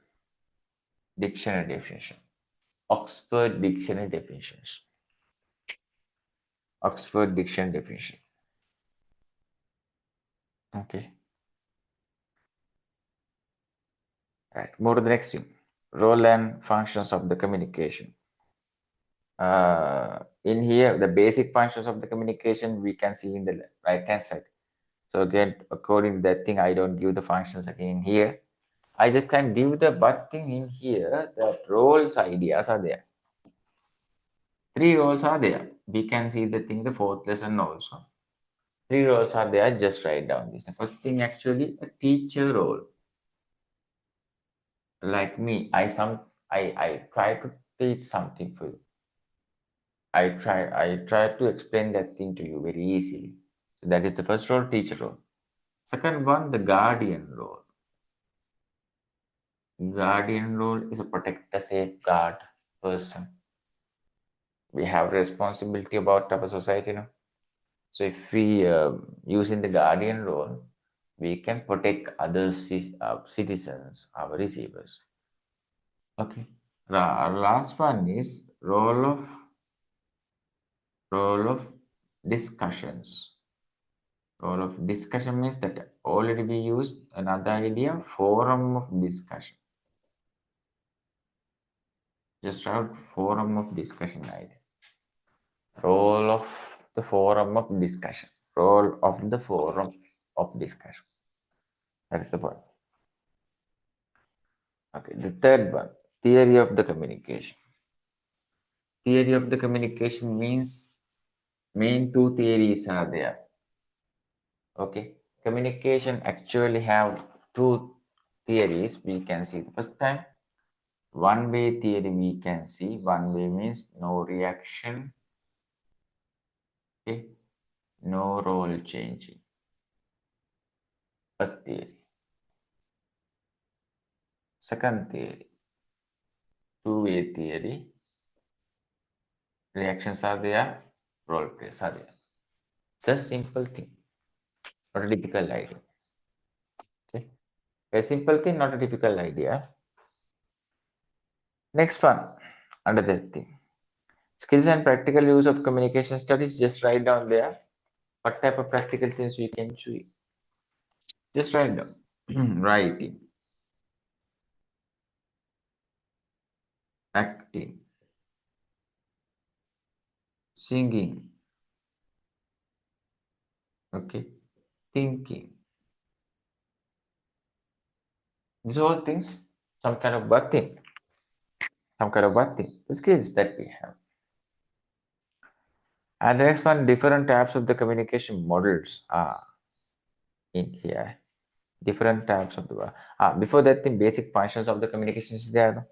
Dictionary definition. Oxford Dictionary definitions. Oxford Dictionary definition. Okay. Right. Move to the next thing. Role and functions of the communication. In here, the basic functions of the communication we can see in the right hand side. So again, according to that thing, I don't give the functions again here. I just can give the but thing in here that roles ideas are there. 3 roles are there. We can see the thing the fourth lesson also. 3 roles are there. Just write down this. The first thing actually a teacher role. Like me, I try to teach something for you. I try to explain that thing to you very easily. So that is the first role, teacher role. Second one, the guardian role. Guardian role is a protector, safeguard person. We have responsibility about our society now. So if we using the guardian role, we can protect other citizens, our receivers. Okay. Our last one is role of discussions. Role of discussion means that already we used another idea, forum of discussion. Just write forum of discussion idea. Role of the forum of discussion. Role of the forum of discussion. That is the point. Okay, the third one, theory of the communication. Theory of the communication means main 2 theories are there. Okay, communication actually have 2 theories. We can see the first time, one-way theory we can see. One-way means no reaction. Okay, no role changing. First theory. Second theory, two-way theory. Reactions are there, role plays are there. Just simple thing, not a difficult idea. Okay, a simple thing, not a difficult idea. Next one, under that thing, skills and practical use of communication studies. Just write down there what type of practical things we can do. Just write down. writing, acting, singing, okay, thinking. These are all things, some kind of birthing, some kind of birthing, the skills that we have. And the next one, different types of the communication models are in here. Different types of the before that, the basic functions of the communication is there. No?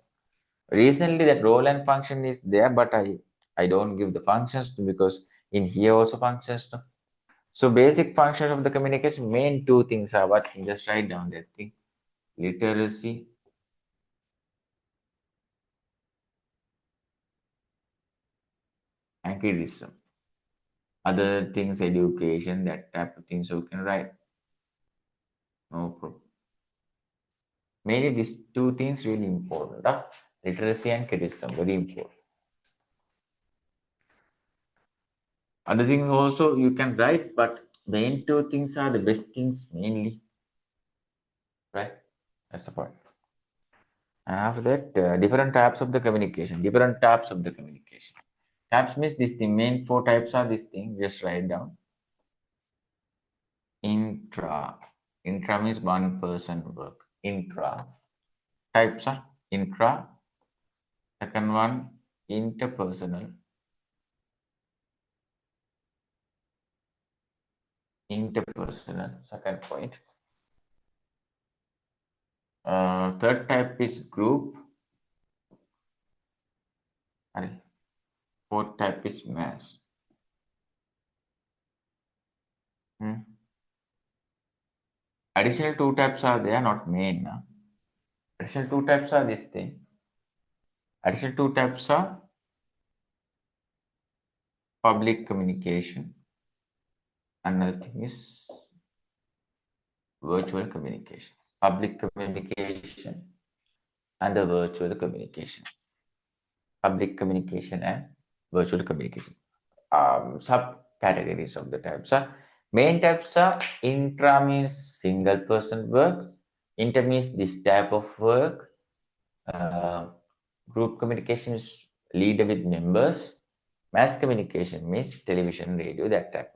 Recently, that role and function is there, but I don't give the functions because in here also functions. No? So basic functions of the communication, main two things are what? Just write down that thing: literacy and criticism. Other things, education, that type of things, so you can write. No problem. Mainly these two things really important. Literacy and criticism, very important. Other things also you can write, but main two things are the best things mainly. Right? That's the point. And after that, different types of the communication. Different types of the communication. Types means this thing. Main four types are this thing. Just write down. Intra. Intra means one person work. Intra. Types are intra. Second one, interpersonal. Interpersonal. Second point. Third type is group. And fourth type is mass. Hmm. Additional two types are there, not main. Additional two types are this thing. Additional two types are public communication. Another thing is virtual communication. Public communication and the virtual communication. Public communication and virtual communication. Subcategories of the types are main types are intra means single person work, inter means this type of work, uh, group communication is leader with members, mass communication means television, radio, that type.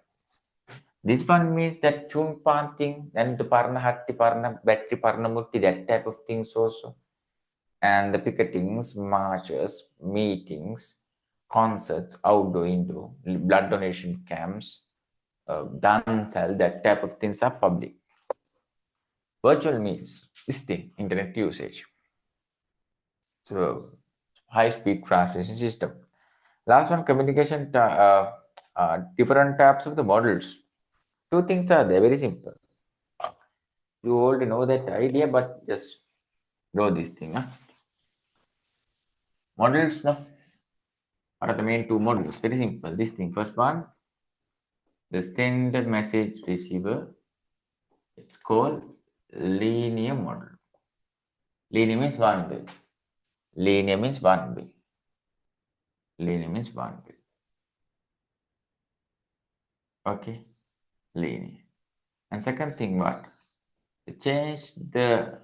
This one means that tune panting, then the parna hatti parna battery parna mutti, that type of things also. And the picketings, marches, meetings, concerts, outdoor, indoor, blood donation camps, dance hall, that type of things are public. Virtual means this thing, internet usage. So high-speed transmission system. Last one, communication, different types of the models. Two things are there, very simple. You already know that idea, but just know this thing. Huh? Models, no? What are the main two models? Very simple. This thing, first one, the sender message receiver. It's called linear model. Linear means one way. Linear means one way. Linear means one way. Okay, linear. And second thing, what? Change the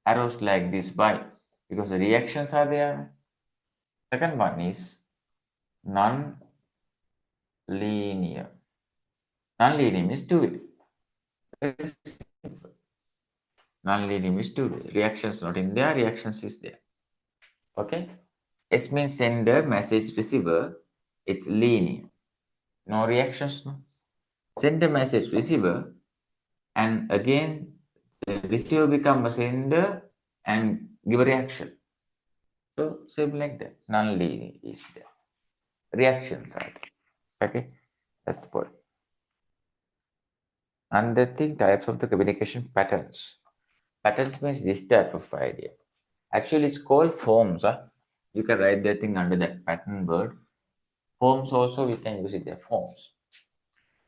arrows like this. Why? Because the reactions are there. Second one is non-linear. Non-linear means two-way. Non-linear means two-way. Reactions not in there, reactions is there. Okay? S means sender, message receiver. It's linear. No reactions, no. Send a message receiver, and again the receiver become a sender and give a reaction. So same like that. Non-linear is there. Reactions are there. Okay, that's the point. And the thing, types of the communication patterns. Patterns means this type of idea. Actually, it's called forms. You can write that thing under that pattern word. Forms also we can use it there. Forms.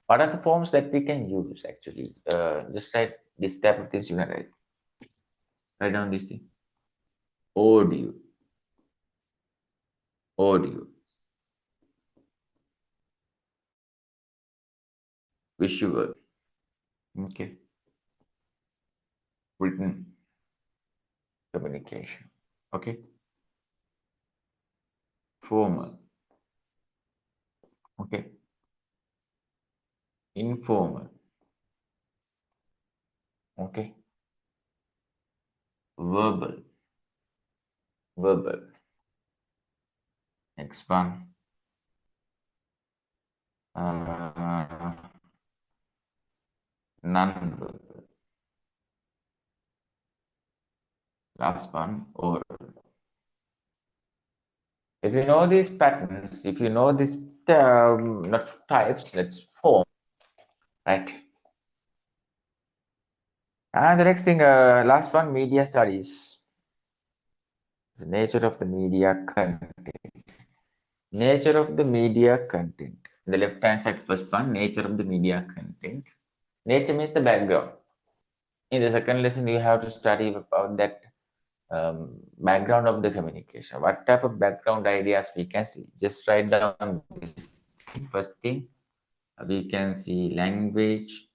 What are the forms that we can use actually? Just write this type of things you can write. Write down this thing. Audio. Audio. Visual. Okay. written communication. Okay. Formal. Okay. Informal. Okay. Verbal. Verbal. Next one. Non-verbal. Last one. Oral. If you know these patterns, if you know these not types, let's form, right? And the next thing, last one, media studies. The nature of the media content. Nature of the media content. The left-hand side first one, nature of the media content. Nature means the background. In the second lesson, you have to study about that background of the communication. What type of background ideas we can see? Just write down this first thing. We can see language,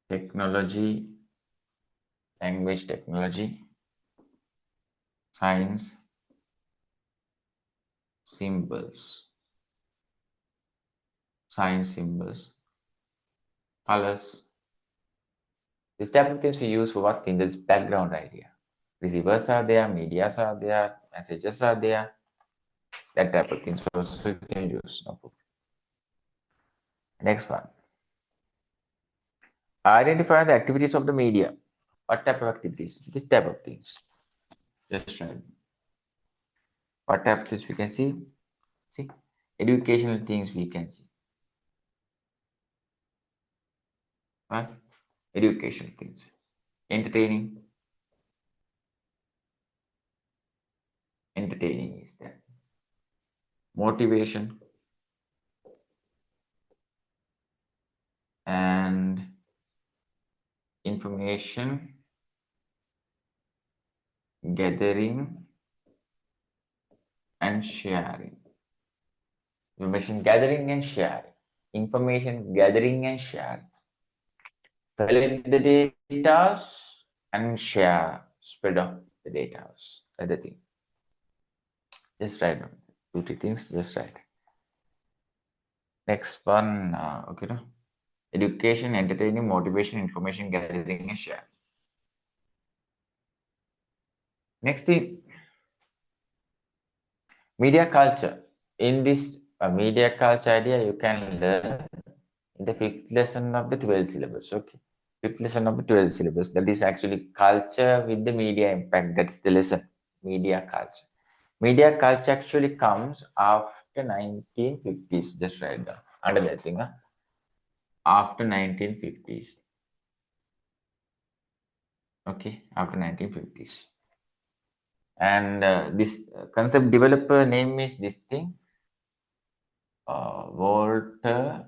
technology, language, technology, science, symbols, colors. These type of things we use for what thing? This background idea. Receivers are there, medias are there, messages are there. That type of things also you can use. No problem. Next one. Identify the activities of the media. What type of activities? This type of things. Just right. What type of things we can see? See, educational things we can see. Right? Educational things. Entertaining. Entertaining is that. Motivation. And information gathering and sharing. Information gathering and sharing. Information gathering and sharing. Collect the data and share, spread out the data. Other thing. Just write down. 2, 3 things, just write. Next one, okay, no? Education, entertaining, motivation, information gathering, and share. Next thing, media culture. In this media culture idea, you can learn in the 5th lesson of the 12th syllabus. Okay, 5th lesson of the 12th syllabus. That is actually culture with the media impact. That is the lesson, media culture. Media culture actually comes after 1950s. Just write down under that thing. After 1950s. Okay, after 1950s. And this concept developer name is this thing, Walter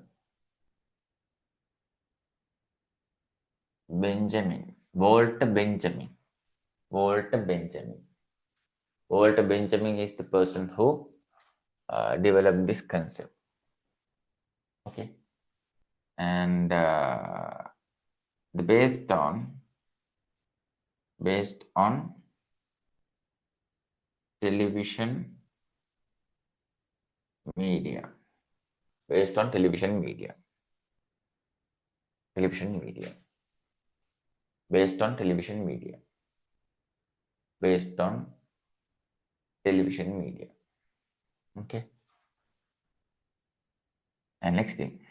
Benjamin. Walter Benjamin. Walter Benjamin. Walter Benjamin is the person who developed this concept. Okay, and the based on television media. Based on television media. Television media. Based on television media. Based on television media. Okay. And next thing,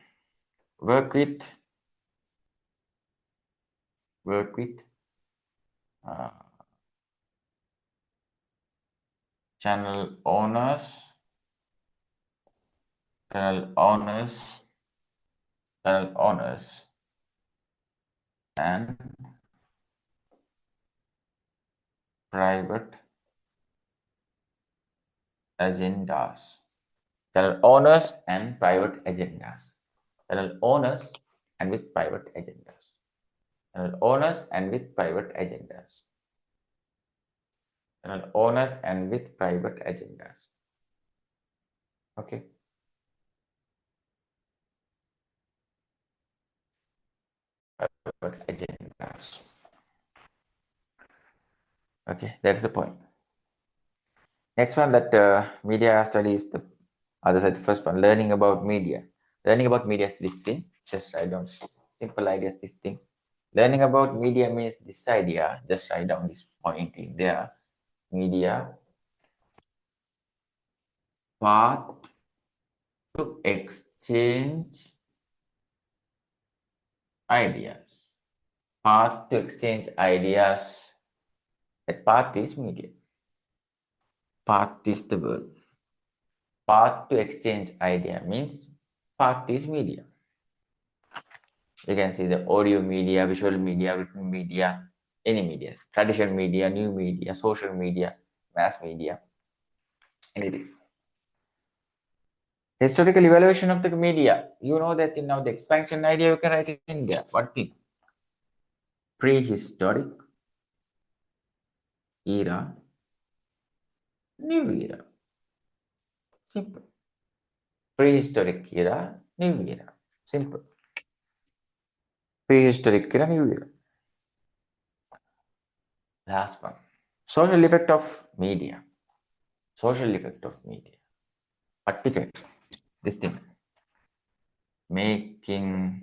work with uh, channel owners, channel owners, channel owners, and private agendas. Channel owners and private agendas. Channel owners and with private agendas. Channel owners and with private agendas. Channel owners and with private agendas. Okay. private agendas. Okay, that's the point. Next one, that media studies, the other side, the first one, learning about media. Learning about media is this thing. Just write down simple ideas, this thing. Learning about media means this idea. Just write down this point in there. Media, path to exchange ideas. Path to exchange ideas. That path is media. Path is the word. Path to exchange idea means path is media. You can see the audio media, visual media, written media, any media, traditional media, new media, social media, mass media, anything. Historical evaluation of the media. You know that in now the expansion idea, you can write it in there. What thing? Prehistoric era, new era. Simple. Prehistoric era, new era. Simple. Prehistoric era, new era. Last one. Social effect of media. Social effect of media. What effect? This thing. Making,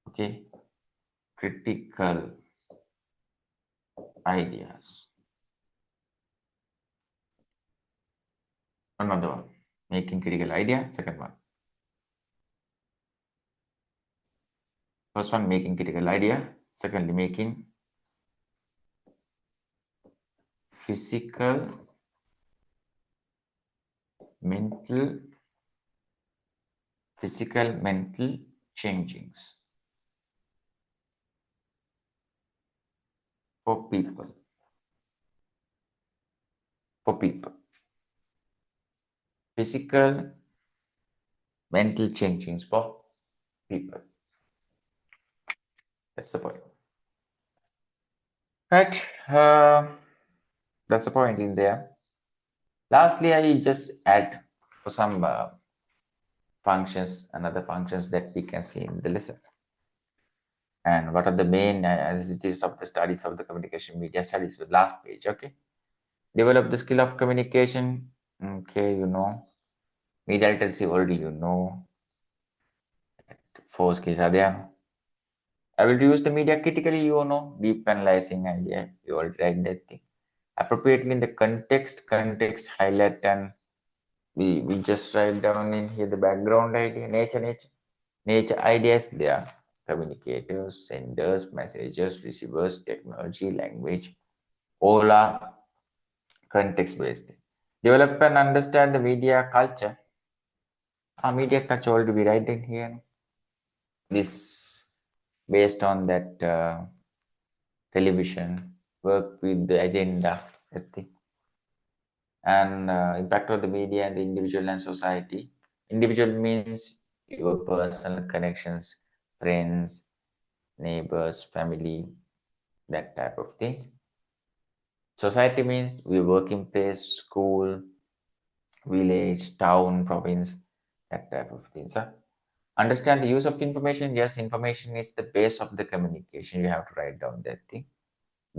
okay, critical ideas. Another one. Making critical idea. Second one. First one, making critical idea. Secondly, making physical, mental changings for people. Physical, mental changings for people. That's the point. Right. That's the point in there. Lastly, I just add for some functions and other functions that we can see in the lesson. And what are the main necessities of the studies of the communication media studies with last page. Okay. Develop the skill of communication. Okay, you know. Media literacy already you know. 4 skills are there. I will use the media critically, you know. Deep analyzing idea. You already read that thing. Appropriately in the context highlight, and we just write down in here the background idea. Nature ideas there. Communicators, senders, messengers, receivers, technology, language. All are context based. Develop and understand the media culture. Media culture already we write in here. This based on that television, work with the agenda, ethic, and impact of the media and the individual and society. Individual means your personal connections, friends, neighbors, family, that type of things. Society means your working place, school, village, town, province, that type of things. Huh? Understand the use of information. Yes, information is the base of the communication. You have to write down that thing.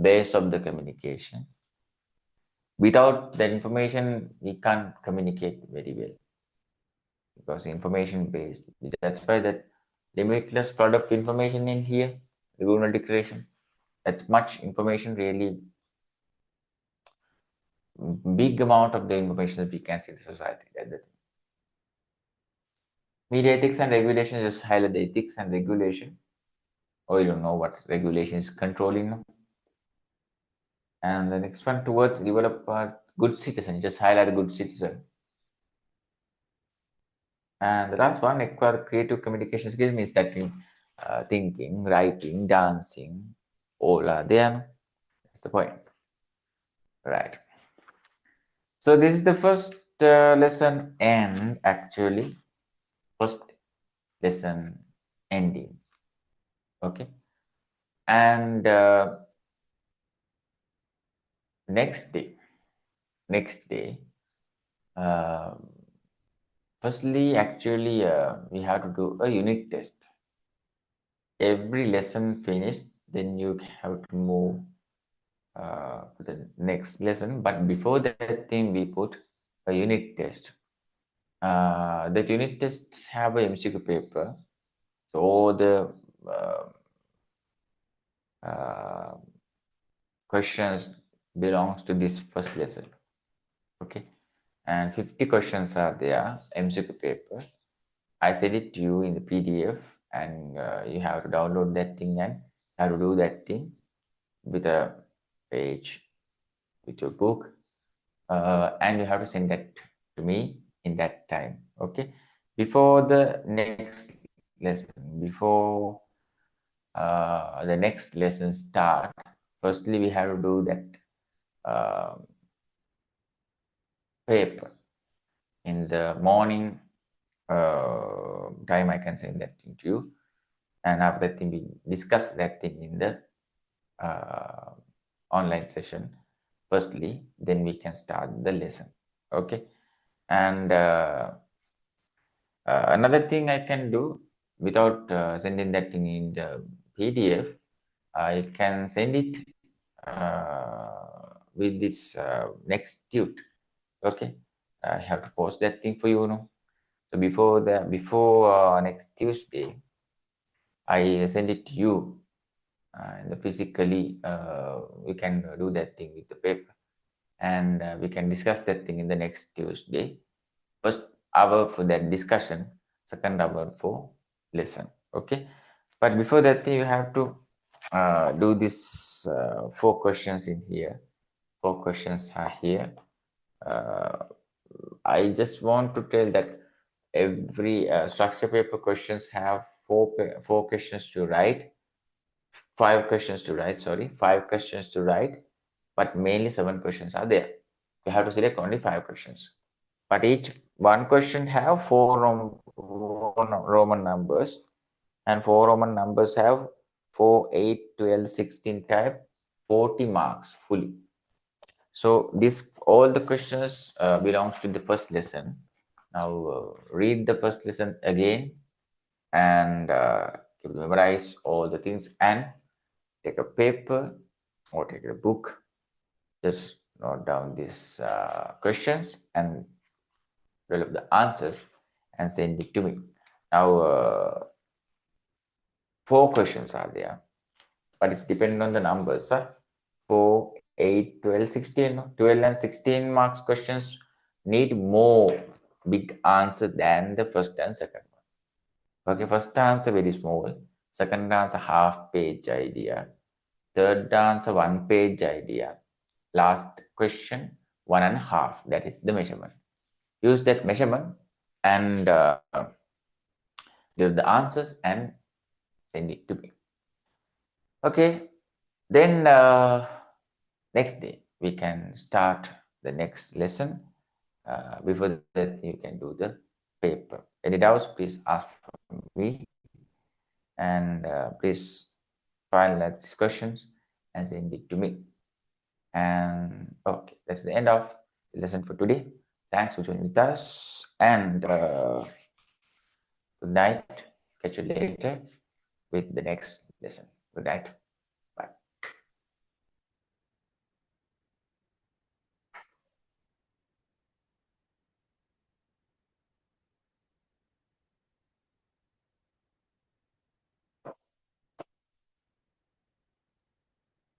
Base of the communication. Without that information, we can't communicate very well because information based. That's why that limitless flood of information in here, the Google declaration. That's much information, really big amount of the information that we can see in the society. That's the thing. Media ethics and regulation, just highlight the ethics and regulation. Or you don't know what regulation is controlling. And the next one, towards develop a good citizen, just highlight a good citizen. And the last one, acquire creative communication skills, means that thinking, writing, dancing, all are there. That's the point. Right. So this is the first lesson end, actually. First lesson ending. Okay. And next day, firstly, actually, we have to do a unit test. every lesson finished, then you have to move to the next lesson. But before that thing, we put a unit test. That unit tests have a MCQ paper. So all the questions belongs to this first lesson. Okay, and 50 questions are there, MCQ paper. I send it to you in the PDF, and you have to download that thing and have to do that thing with a page, with your book, and you have to send that to me in that time. Okay, before the next lesson, before the next lesson start, firstly we have to do that paper in the morning time. I can send that thing to you, and after that thing we discuss that thing in the online session firstly, then we can start the lesson. Okay, and another thing I can do without sending that thing in the PDF, I can send it with this next tute. Okay, I have to post that thing for you now. So before next Tuesday, I send it to you, and physically we can do that thing with the paper, and we can discuss that thing in the next Tuesday. First hour for that discussion, second hour for lesson. Okay, but before that thing, you have to do this 4 questions in here. 4 questions are here. I just want to tell that every structure paper questions have four questions to write, 5 questions to write. Sorry, 5 questions to write, but mainly 7 questions are there. You have to select only 5 questions. But each one question have 4 Roman numbers, and 4 Roman numbers have 4, 8, 12, 16 type, 40 marks fully. So this all the questions belongs to the first lesson. Now read the first lesson again, and memorize all the things, and take a paper or take a book, just note down these questions and develop the answers and send it to me. Now 4 questions are there, but it's dependent on the numbers. 4, 8, 12, 16. 12 and 16 marks questions need more big answer than the first and second one. Okay, first answer very small, second answer half page idea, third answer 1 page idea, last question 1.5. That is the measurement. Use that measurement and give the answers and send it to me. Okay, then next day we can start the next lesson. Before that, you can do the paper. Any doubts, please ask from me, and please finalize these questions and send it to me. And okay, that's the end of the lesson for today. Thanks for joining with us, and good night. Catch you later with the next lesson. Good night.